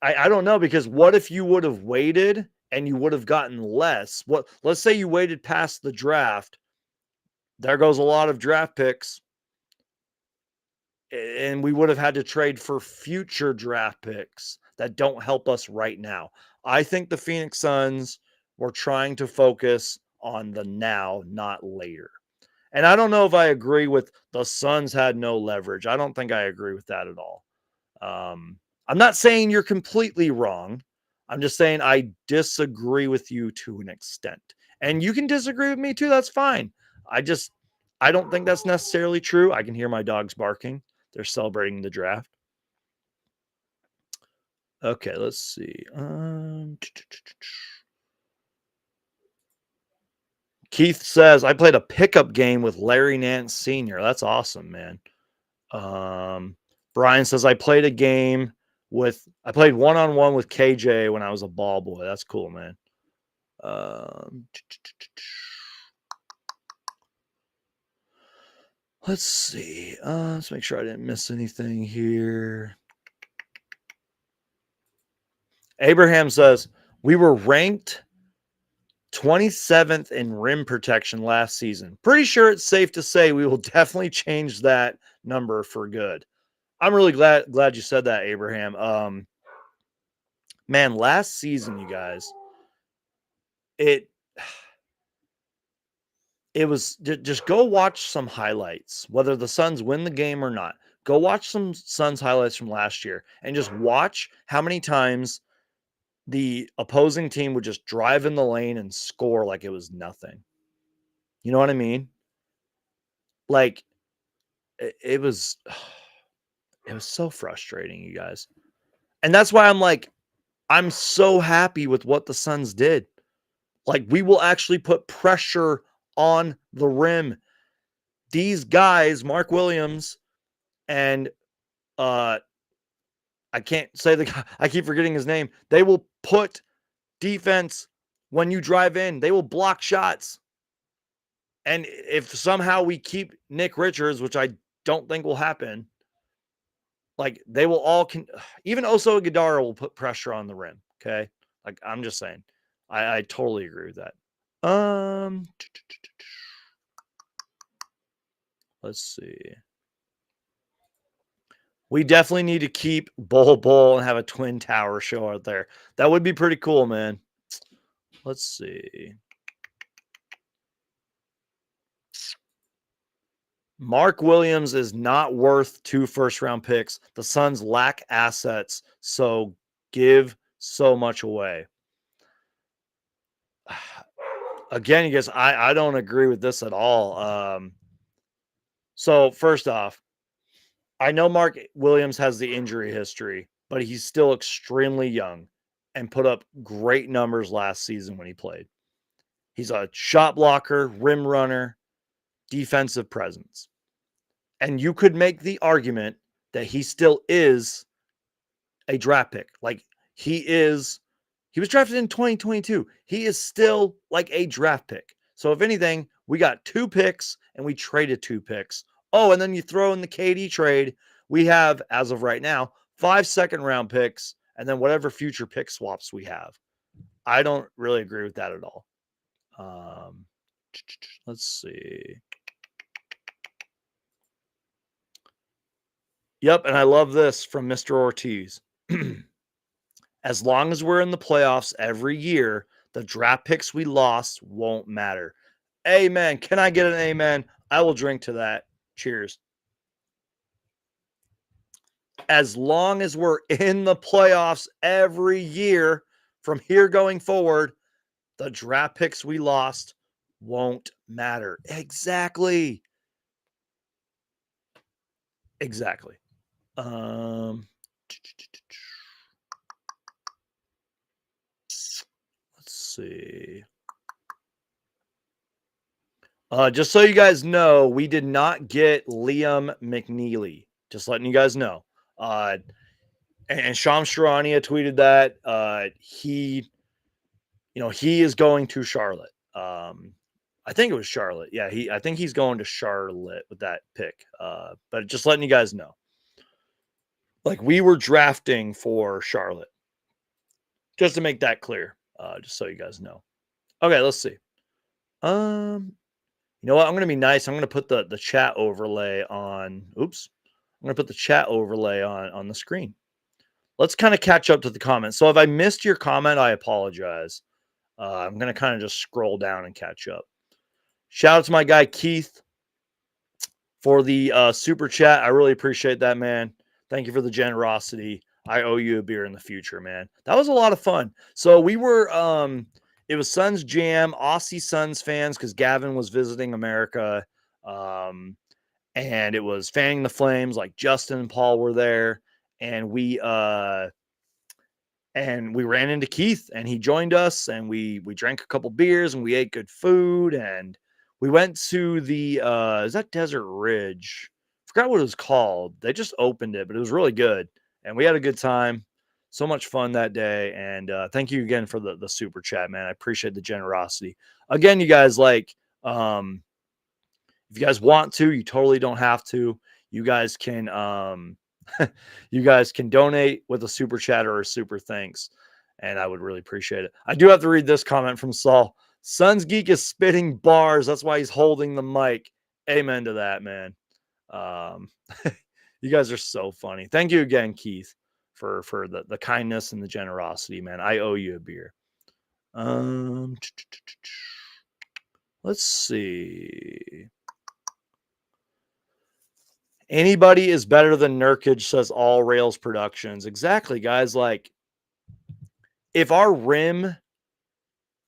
I don't know, because what if you would have waited and you would have gotten less? Let's say you waited past the draft. There goes a lot of draft picks. And we would have had to trade for future draft picks that don't help us right now. I think the Phoenix Suns were trying to focus on the now, not later. And I don't know if I agree with the Suns had no leverage. I don't think I agree with that at all. I'm not saying you're completely wrong. I'm just saying I disagree with you to an extent. And you can disagree with me too. That's fine. I don't think that's necessarily true. I can hear my dogs barking. They're celebrating the draft. Okay, let's see. Keith says, I played a pickup game with Larry Nance Sr. That's awesome, man. Brian says, I played one-on-one with KJ when I was a ball boy. That's cool, man. Let's see. Let's make sure I didn't miss anything here. Abraham says, we were ranked 27th in rim protection last season. Pretty sure it's safe to say we will definitely change that number for good. I'm really glad you said that, Abraham. Man, last season, you guys, it was just go watch some highlights, whether the Suns win the game or not. Go watch some Suns highlights from last year and just watch how many times the opposing team would just drive in the lane and score like it was nothing. You know what I mean? Like it was so frustrating, you guys. And that's why I'm so happy with what the Suns did. Like, we will actually put pressure on the rim. These guys, Mark Williams and I can't say the guy, I keep forgetting his name. They will put defense when you drive in. They will block shots. And if somehow we keep Nick Richards, which I don't think will happen, like they will all even Oso Gadara will put pressure on the rim. Okay. Like, I'm just saying. I totally agree with that. Let's see. We definitely need to keep Bol and have a Twin Tower show out there. That would be pretty cool, man. Let's see. Mark Williams is not worth 2 first-round picks. The Suns lack assets, so give so much away. Again, you guys, I don't agree with this at all. So first off, I know Mark Williams has the injury history, but he's still extremely young and put up great numbers last season when he played. He's a shot blocker, rim runner, defensive presence. And you could make the argument that he still is a draft pick. Like, he was drafted in 2022. He is still like a draft pick. So if anything, we got 2 picks and we traded 2 picks. Oh, and then you throw in the KD trade. We have, as of right now, 5 second-round picks and then whatever future pick swaps we have. I don't really agree with that at all. Let's see. Yep, and I love this from Mr. Ortiz. As long as we're in the playoffs every year, the draft picks we lost won't matter. Amen. Can I get an amen? I will drink to that. Cheers. As long as we're in the playoffs every year from here going forward, the draft picks we lost won't matter. Exactly. Exactly. Let's see. Just so you guys know, we did not get Liam McNeely. Just letting you guys know. And Sham Sharania tweeted that he is going to Charlotte. I think it was Charlotte. Yeah, I think he's going to Charlotte with that pick. But just letting you guys know. Like we were drafting for Charlotte. Just to make that clear. Just so you guys know. Okay, let's see. You know what? I'm gonna be nice. I'm gonna put the chat overlay on. Oops. I'm gonna put the chat overlay on the screen. Let's kind of catch up to the comments. So if I missed your comment, I apologize. I'm gonna kind of just scroll down and catch up. Shout out to my guy Keith for the super chat. I really appreciate that, man. Thank you for the generosity. I owe you a beer in the future, man. That was a lot of fun. So we were it was Suns Jam, Aussie Suns fans, because Gavin was visiting America. And it was Fanning the Flames, like Justin and Paul were there. And we ran into Keith and he joined us and we drank a couple beers and we ate good food and we went to the is that Desert Ridge? Forgot what it was called. They just opened it, but it was really good and we had a good time. So much fun that day. And thank you again for the super chat, man. I appreciate the generosity. Again, you guys, like if you guys want to, you totally don't have to. You guys can you guys can donate with a super chat or a super thanks. And I would really appreciate it. I do have to read this comment from Saul. Suns Geek is spitting bars. That's why he's holding the mic. Amen to that, man. Um, you guys are so funny. Thank you again, Keith, for the kindness and the generosity, man. I owe you a beer. Let's see. Anybody is better than Nurkic, says All Rails Productions. Exactly, guys. Like, if our rim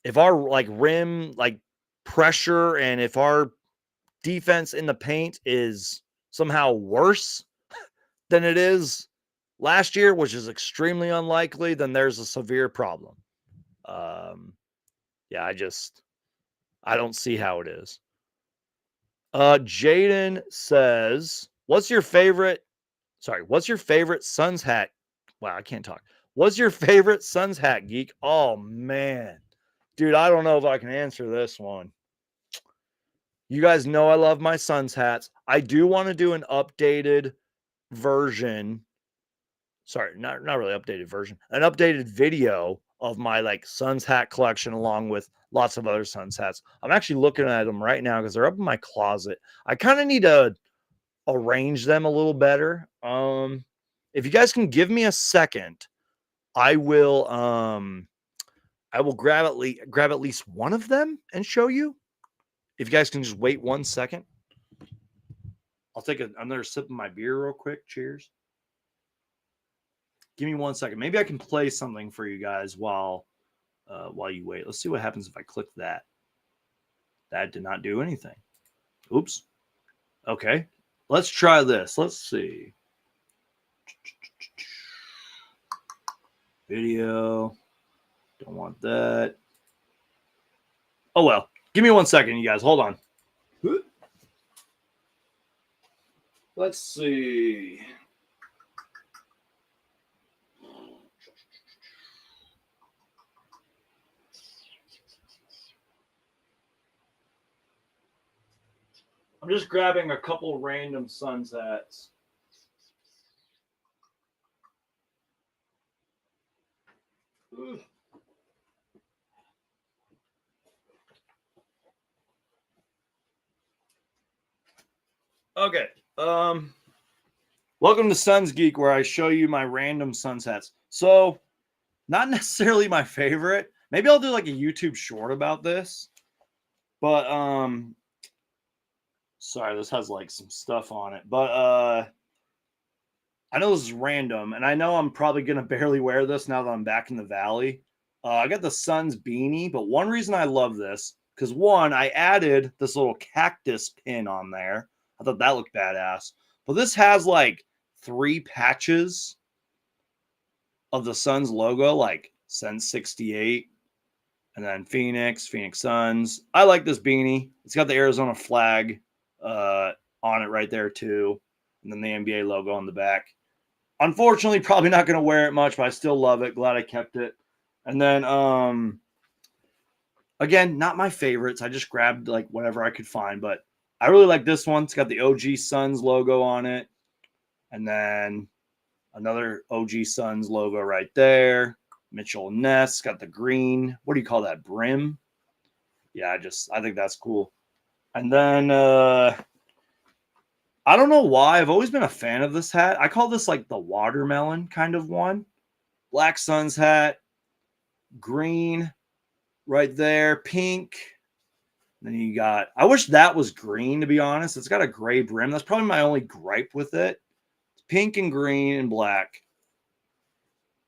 like pressure and if our defense in the paint is somehow worse than it is last year, which is extremely unlikely, then there's a severe problem. Yeah, I don't see how it is. Jaden says, what's your favorite Suns hat? Wow, I can't talk. What's your favorite Suns hat, geek? Oh man. Dude, I don't know if I can answer this one. You guys know I love my Suns hats. I do want to do an updated version. Sorry, not really updated version. An updated video of my like Suns hat collection along with lots of other Suns hats. I'm actually looking at them right now because they're up in my closet. I kind of need to arrange them a little better. If you guys can give me a second, I will grab at least one of them and show you. If you guys can just wait 1 second. I'll take another sip of my beer real quick. Cheers. Give me 1 second. Maybe I can play something for you guys while you wait. Let's see what happens if I click that. That did not do anything. Oops. Okay. Let's try this. Let's see. Video. Don't want that. Oh, well. Give me 1 second, you guys. Hold on. Let's see. I'm just grabbing a couple random Suns hats. Okay. Welcome to Suns Geek, where I show you my random Suns hats. So, not necessarily my favorite. Maybe I'll do like a YouTube short about this. But sorry, this has like some stuff on it. But I know this is random, and I know I'm probably gonna barely wear this now that I'm back in the valley. I got the Suns beanie, but one reason I love this, because one, I added this little cactus pin on there. I thought that looked badass. But this has like 3 patches of the Suns logo, like Suns 68, and then Phoenix Suns. I like this beanie. It's got the Arizona flag on it right there too, and then the NBA logo on the back. Unfortunately, probably not going to wear it much, but I still love it. Glad I kept it. And then, again, not my favorites. I just grabbed like whatever I could find, but I really like this one. It's got the OG Suns logo on it, and then another OG Suns logo right there. Mitchell Ness got the green. What do you call that? Brim. Yeah, I think that's cool. And then I don't know why. I've always been a fan of this hat. I call this like the watermelon kind of one. Black Suns hat, green right there, pink. Then you got, I wish that was green, to be honest. It's got a gray brim. That's probably my only gripe with it. It's pink and green and black.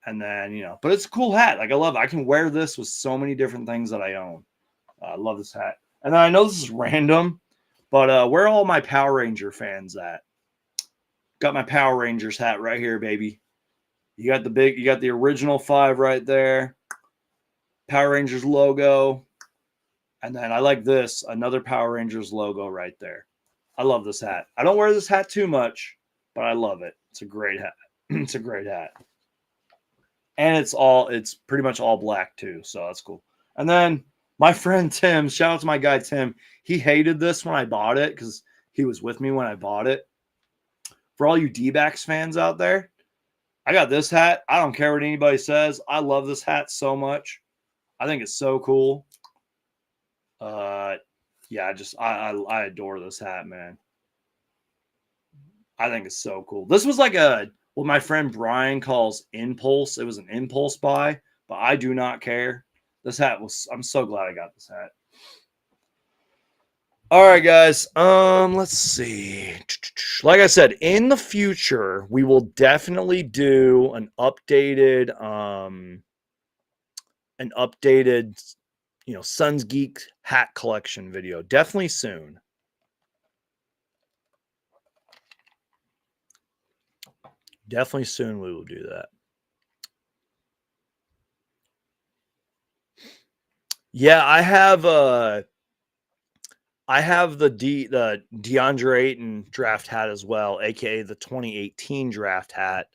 And then, but it's a cool hat. Like, I love it. I can wear this with so many different things that I own. I love this hat. And then I know this is random, but where are all my Power Ranger fans at? Got my Power Rangers hat right here, baby. You got the original 5 right there. Power Rangers logo. And then I like this, another Power Rangers logo right there. I love this hat. I don't wear this hat too much, but I love it. It's a great hat. It's a great hat. And it's pretty much all black too, so that's cool. And then my friend Tim, shout out to my guy Tim. He hated this when I bought it because he was with me when I bought it. For all you D-backs fans out there, I got this hat. I don't care what anybody says. I love this hat so much. I think it's so cool. Yeah, I adore this hat, man. I think it's so cool. This was like what my friend Brian calls impulse. It was an impulse buy, but I do not care. I'm so glad I got this hat. All right, guys. Let's see. Like I said, in the future, we will definitely do an updated, Suns Geek hat collection video. Definitely soon. Definitely soon we will do that. Yeah, I have the DeAndre Ayton draft hat as well, aka the 2018 draft hat.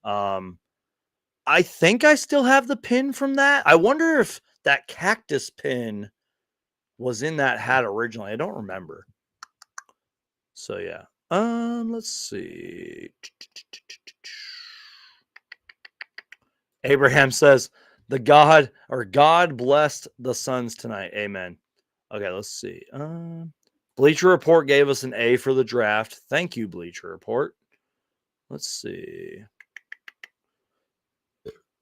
I think I still have the pin from that. I wonder if that cactus pin was in that hat originally. I don't remember. So yeah. Let's see. Abraham says, God blessed the Suns tonight. Amen. Okay, let's see. Bleacher Report gave us an A for the draft. Thank you, Bleacher Report. Let's see.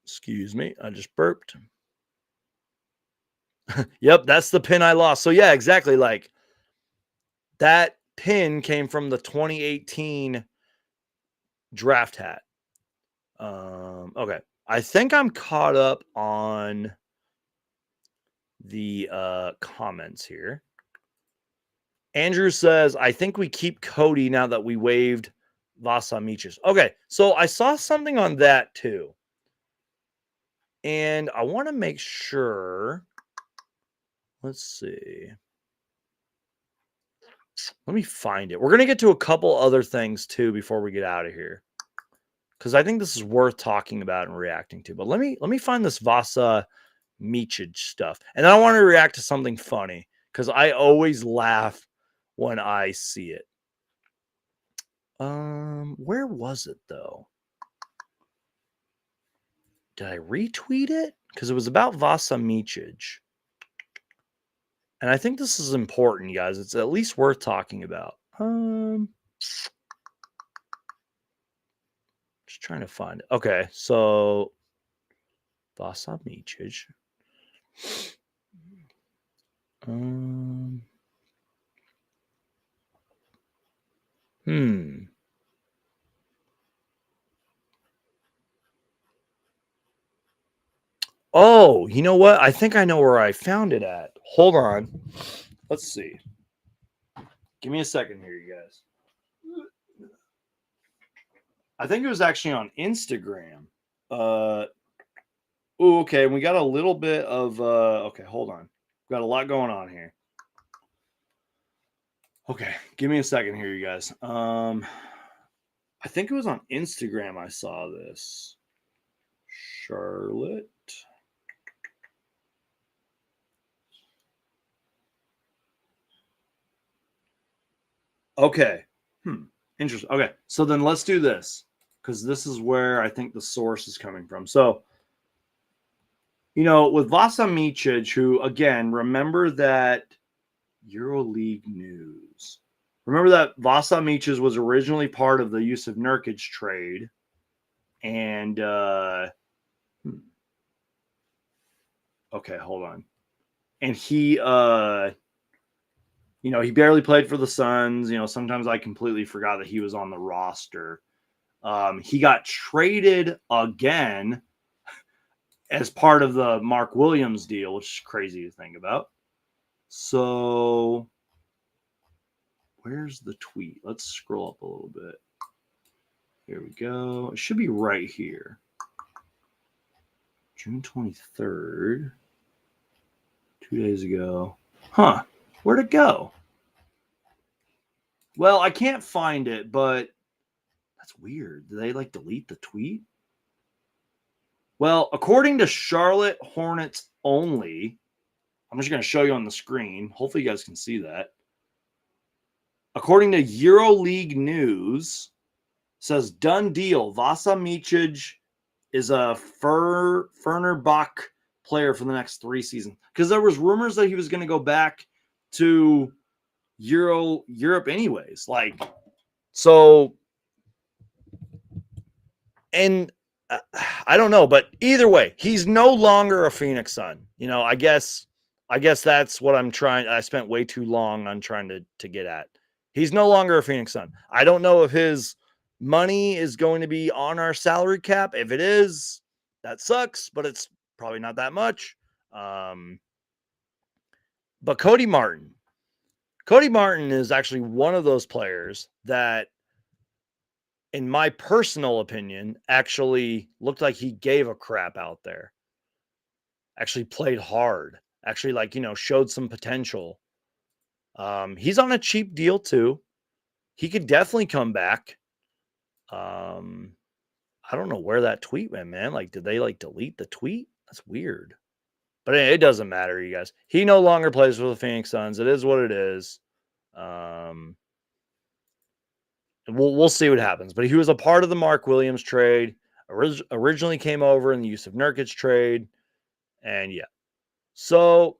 Excuse me, I just burped. Yep, that's the pin I lost. So yeah, exactly. Like that pin came from the 2018 draft hat. Okay. I think I'm caught up on the comments here. Andrew says, I think we keep Cody now that we waived Vasa Michis. Okay, so I saw something on that too. And I want to make sure. Let's see. Let me find it. We're going to get to a couple other things too before we get out of here, because I think this is worth talking about and reacting to. But let me find this Vasa Michich stuff. And then I want to react to something funny because I always laugh when I see it. Where was it though? Did I retweet it? Because it was about Vasa Michich. And I think this is important, you guys. It's at least worth talking about. Just trying to find it. Okay, so Vasa Micic. Hmm. Oh, you know what? I think I know where I found it at. Hold on. Let's see. Give me a second here, you guys. I think it was actually on Instagram. Okay. We got a little bit of okay, hold on. We've got a lot going on here. Okay, give me a second here, you guys. I think it was on Instagram I saw this. Charlotte. Okay. Interesting. Okay. So then let's do this because this is where I think the source is coming from. So, with Vasa Micic, who, again, remember that EuroLeague news. Remember that Vasa Micic was originally part of the Yusuf Nurkic trade. And, okay, hold on. And he he barely played for the Suns. Sometimes I completely forgot that he was on the roster. He got traded again as part of the Mark Williams deal, which is crazy to think about. So, where's the tweet? Let's scroll up a little bit. Here we go. It should be right here. June 23rd. 2 days ago. Huh. Where'd it go? Well, I can't find it, but that's weird. Did they delete the tweet? Well, according to Charlotte Hornets only, I'm just going to show you on the screen. Hopefully you guys can see that. According to EuroLeague news, says done deal. Vasa Micic is a Fenerbahce player for the next 3 seasons. Because there was rumors that he was going to go back to Europe anyways. So, and I don't know, but either way, he's no longer a Phoenix Sun. I guess that's what I'm trying. I spent way too long on trying to get at. He's no longer a Phoenix Sun. I don't know if his money is going to be on our salary cap. If it is, that sucks, but it's probably not that much. But Cody Martin is actually one of those players that, in my personal opinion, actually looked like he gave a crap out there. Actually played hard. Actually, showed some potential. He's on a cheap deal too. He could definitely come back. I don't know where that tweet went, man. Did they delete the tweet? That's weird. But it doesn't matter, you guys. He no longer plays for the Phoenix Suns. It is what it is. We'll see what happens. But he was a part of the Mark Williams trade. Originally came over in the Yusuf Nurkic trade, and yeah. So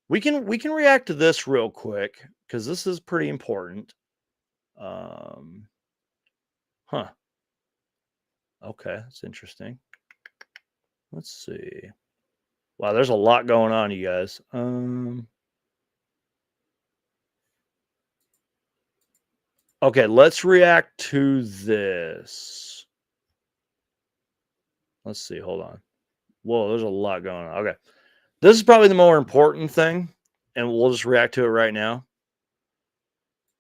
we can react to this real quick because this is pretty important. Okay, that's interesting. Let's see. Wow, there's a lot going on, you guys. Okay, let's react to this. Let's see. Hold on. Whoa, there's a lot going on. Okay. This is probably the more important thing, and we'll just react to it right now.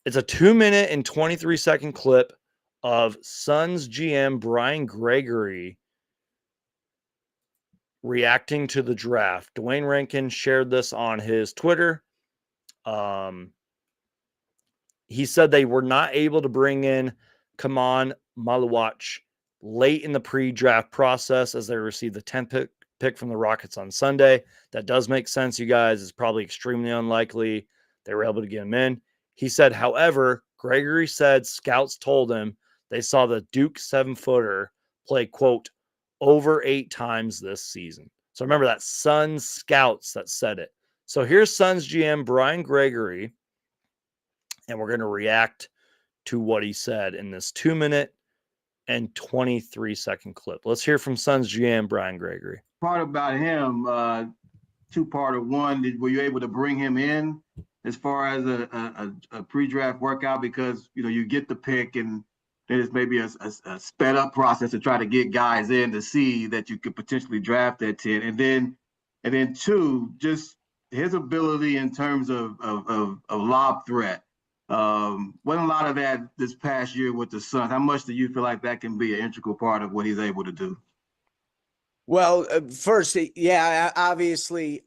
It's a 2-minute and 23-second clip of Suns GM Brian Gregory reacting to the draft. Dwayne Rankin shared this on his Twitter. He said they were not able to bring in Kaman Maluach late in the pre-draft process as they received the 10th pick from the Rockets on Sunday. That does make sense, you guys. It's probably extremely unlikely they were able to get him in. He said, however, Gregory said scouts told him they saw the Duke 7-footer play, quote, over 8 times this season. So remember that Suns scouts that said it. So here's Suns GM Brian Gregory, and we're going to react to what he said in this 2-minute and 23-second clip. Let's hear from Suns GM Brian Gregory. Part about him, two-parter. One, were you able to bring him in as far as a pre-draft workout? Because, you get the pick and then it's maybe a sped up process to try to get guys in to see that you could potentially draft at 10. And then two, just his ability in terms of lob threat. Wasn't a lot of that this past year with the Suns. How much do you feel like that can be an integral part of what he's able to do? Well, first, yeah, obviously,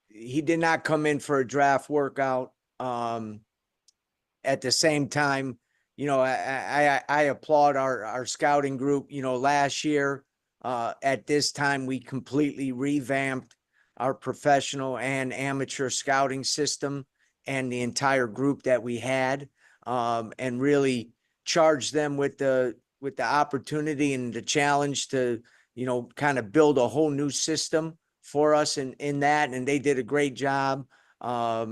he did not come in for a draft workout. At the same time, I applaud our scouting group. Last year, at this time, we completely revamped our professional and amateur scouting system and the entire group that we had, and really charged them with the opportunity and the challenge to kind of build a whole new system for us in that. And they did a great job. Saw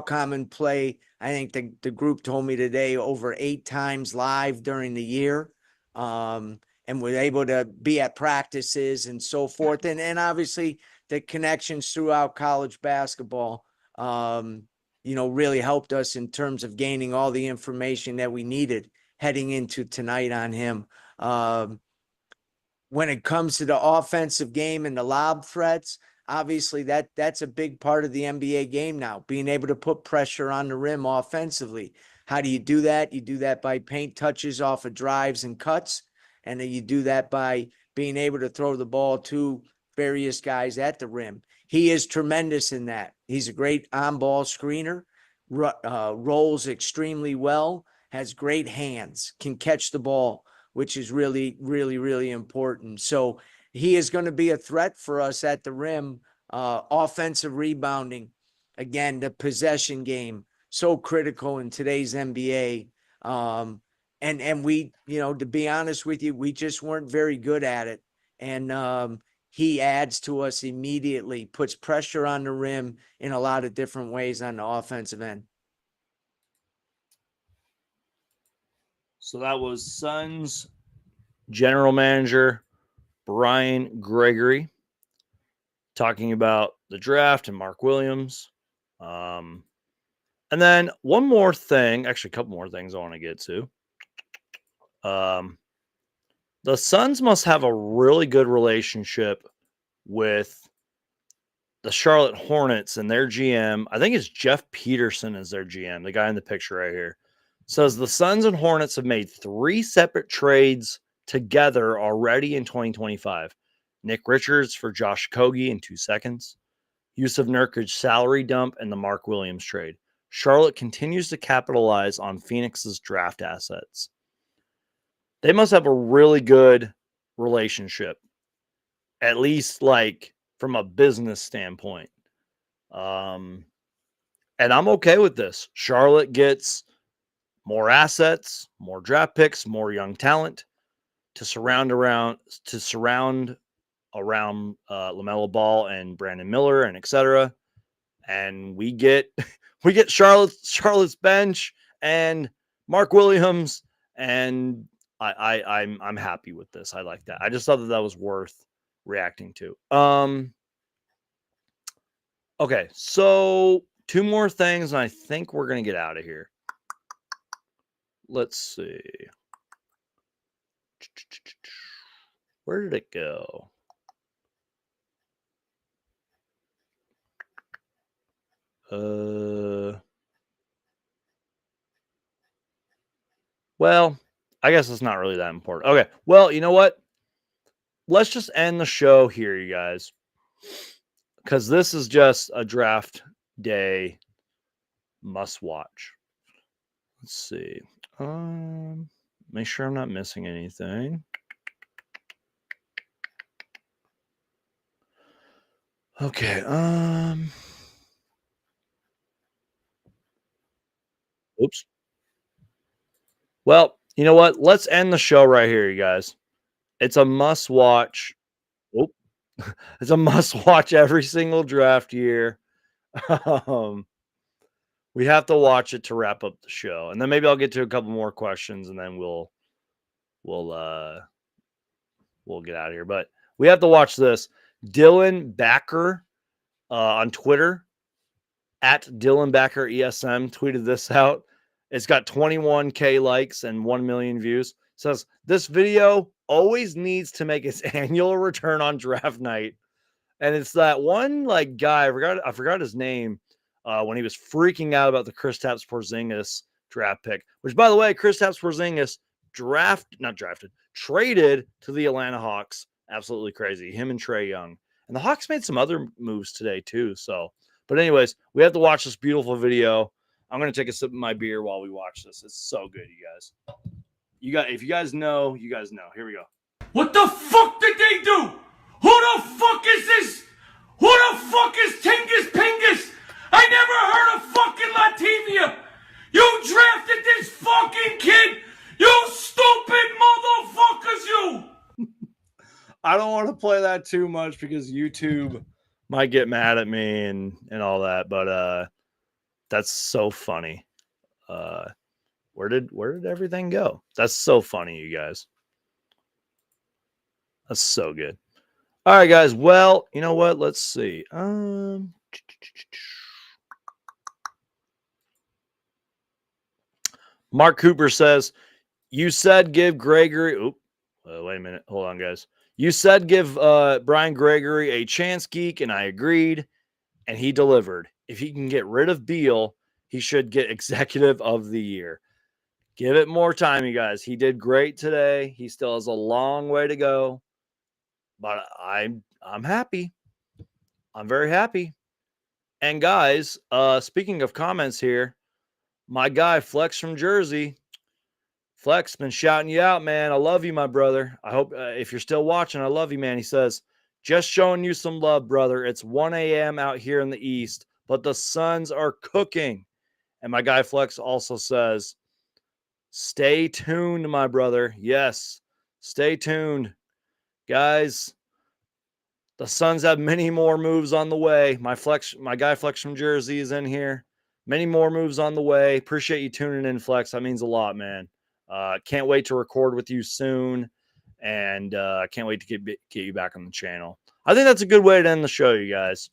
Common play, I think the group told me today, over 8 times live during the year. And was able to be at practices and so forth. And obviously the connections throughout college basketball, really helped us in terms of gaining all the information that we needed heading into tonight on him. When it comes to the offensive game and the lob threats, obviously that's a big part of the NBA game now, being able to put pressure on the rim offensively. How do you do that? You do that by paint touches off of drives and cuts. And then you do that by being able to throw the ball to various guys at the rim. He is tremendous in that. He's a great on-ball screener, rolls extremely well, has great hands, can catch the ball, which is really, really, really important. So he is going to be a threat for us at the rim. Offensive rebounding, again, the possession game, so critical in today's NBA. And we, to be honest with you, we just weren't very good at it. And he adds to us immediately, puts pressure on the rim in a lot of different ways on the offensive end. So that was Suns general manager Brian Gregory talking about the draft and Mark Williams. And then one more thing, actually a couple more things I want to get to. The Suns must have a really good relationship with the Charlotte Hornets and their GM. I think it's Jeff Peterson is their GM, the guy in the picture right here. Says the Suns and Hornets have made 3 separate trades together already in 2025. Nick Richards for Josh Okogie in 2 seconds. Yusuf Nurkic salary dump and the Mark Williams trade. Charlotte continues to capitalize on Phoenix's draft assets. They must have a really good relationship, at least like from a business standpoint. And I'm okay with this. Charlotte gets more assets, more draft picks, more young talent to surround around LaMelo Ball and Brandon Miller and etc. And we get Charlotte's bench and Mark Williams, and I'm happy with this. I like that. I just thought that was worth reacting to. Okay, so 2 more things, and I think we're gonna get out of here. Let's see. Where did it go? Well, I guess it's not really that important. Okay. Well, you know what? Let's just end the show here, you guys. Because this is just a draft day must watch. Let's see. Make sure I'm not missing anything. Okay. Oops. Well, you know what? Let's end the show right here, you guys. It's a must watch. Oh, it's a must watch every single draft year. We have to watch it to wrap up the show, and then maybe I'll get to a couple more questions, and then we'll get out of here. But we have to watch this. Dylan Backer on Twitter at Dylan Backer ESM tweeted this out. It's got 21K likes and 1 million views. Says this video always needs to make its annual return on draft night. And it's that one like guy, I forgot his name, when he was freaking out about the Kristaps Porzingis draft pick, which by the way, Kristaps Porzingis traded to the Atlanta Hawks. Absolutely crazy. Him and Trae Young. And the Hawks made some other moves today too. So, but anyways, we have to watch this beautiful video. I'm going to take a sip of my beer while we watch this. It's so good, you guys. If you guys know, you guys know. Here we go. What the fuck did they do? Who the fuck is this? Who the fuck is Tingus Pingus? I never heard of fucking Latvia. You drafted this fucking kid. You stupid motherfuckers, you. I don't want to play that too much because YouTube might get mad at me and all that, but that's so funny. Where did everything go? That's so funny, you guys. That's so good. All right, guys. Well, you know what? Let's see. Mark Cooper says, you said give Gregory. Wait a minute. Hold on, guys. You said give Brian Gregory a chance, Geek, and I agreed, and he delivered. If he can get rid of Beal, he should get Executive of the Year. Give it more time, you guys. He did great today. He still has a long way to go, but I'm happy. I'm very happy. And guys, speaking of comments here, my guy Flex from Jersey. Flex been shouting you out, man. I love you, my brother. I hope if you're still watching, I love you, man. He says, just showing you some love, brother. It's 1 a.m. out here in the East, but the Suns are cooking. And my guy Flex also says, stay tuned, my brother. Yes, stay tuned. Guys, the Suns have many more moves on the way. My guy Flex from Jersey is in here. Many more moves on the way. Appreciate you tuning in, Flex. That means a lot, man. Can't wait to record with you soon, and can't wait to get you back on the channel. I think that's a good way to end the show, you guys.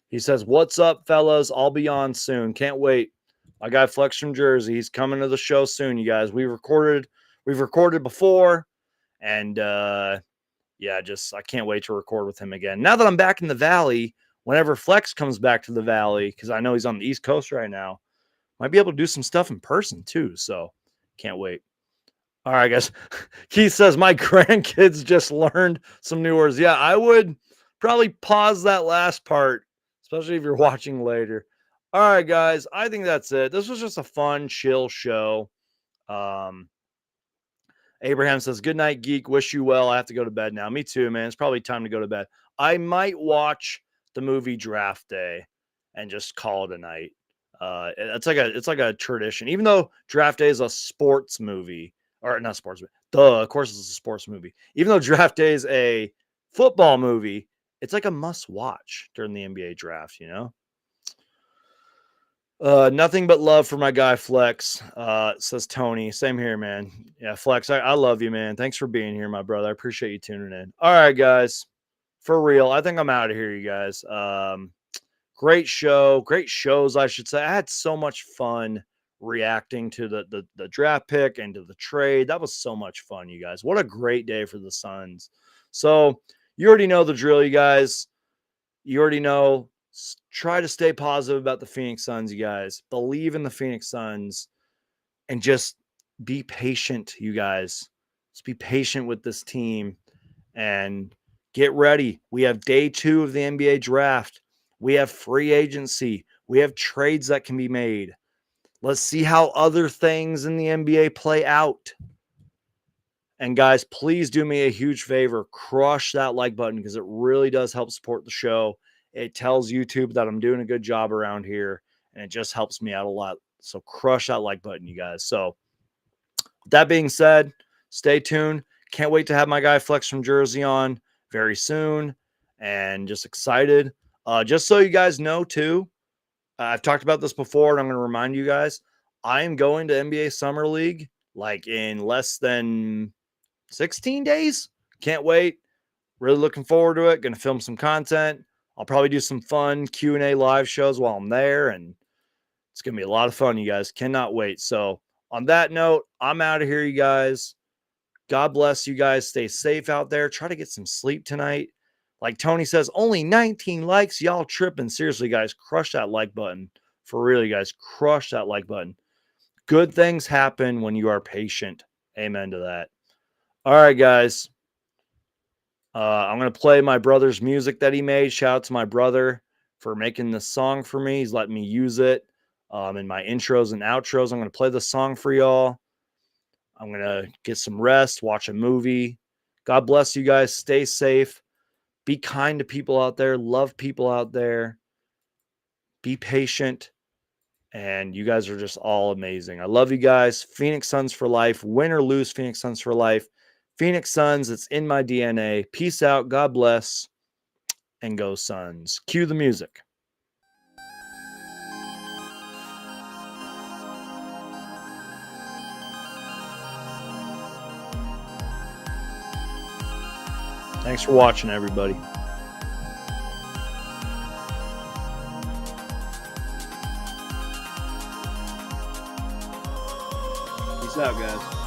He says, what's up, fellas? I'll be on soon. Can't wait. My guy Flex from Jersey, he's coming to the show soon, you guys. We've recorded before, and yeah, I can't wait to record with him again. Now that I'm back in the Valley, whenever Flex comes back to the Valley, because I know he's on the East Coast right now, might be able to do some stuff in person too. So can't wait. All right, guys. Keith says, my grandkids just learned some new words. Yeah, I would probably pause that last part, especially if you're watching later. All right, guys. I think that's it. This was just a fun, chill show. Abraham says, good night, Geek. Wish you well. I have to go to bed now. Me too, man. It's probably time to go to bed. I might watch the movie Draft Day and just call it a night. It's like a tradition. Even though Draft Day is a sports movie, or not sports movie. Of course it's a sports movie. Even though Draft Day is a football movie, it's like a must watch during the NBA draft, you know? Nothing but love for my guy Flex, says Tony. Same here, man. Yeah, Flex, I love you, man. Thanks for being here, my brother. I appreciate you tuning in. All right, guys. For real, I think I'm out of here, you guys. Great shows, I should say. I had so much fun reacting to the draft pick and to the trade. That was so much fun, you guys. What a great day for the Suns. So you already know the drill, you guys. You already know. Try to stay positive about the Phoenix Suns, you guys. Believe in the Phoenix Suns and just be patient, you guys. Just be patient with this team and get ready. We have day 2 of the NBA draft. We have free agency. We have trades that can be made. Let's see how other things in the NBA play out. And guys, please do me a huge favor. Crush that like button because it really does help support the show. It tells YouTube that I'm doing a good job around here, and it just helps me out a lot. So crush that like button, you guys. So with that being said, stay tuned. Can't wait to have my guy Flex from Jersey on very soon, and just excited. Just so you guys know too, I've talked about this before, and I'm going to remind you guys. I am going to NBA Summer League like in less than 16 days. Can't wait. Really looking forward to it. Going to film some content. I'll probably do some fun Q&A live shows while I'm there, and it's going to be a lot of fun, you guys. Cannot wait. So on that note, I'm out of here, you guys. God bless you guys. Stay safe out there. Try to get some sleep tonight. Like Tony says, only 19 likes. Y'all tripping. Seriously, guys, crush that like button. For real, you guys, crush that like button. Good things happen when you are patient. Amen to that. All right, guys. I'm going to play my brother's music that he made. Shout out to my brother for making this song for me. He's letting me use it in my intros and outros. I'm going to play the song for y'all. I'm going to get some rest, watch a movie. God bless you guys. Stay safe. Be kind to people out there. Love people out there. Be patient. And you guys are just all amazing. I love you guys. Phoenix Suns for life. Win or lose, Phoenix Suns for life. Phoenix Suns, it's in my DNA. Peace out. God bless. And go Suns. Cue the music. Thanks for watching, everybody. Peace out, guys.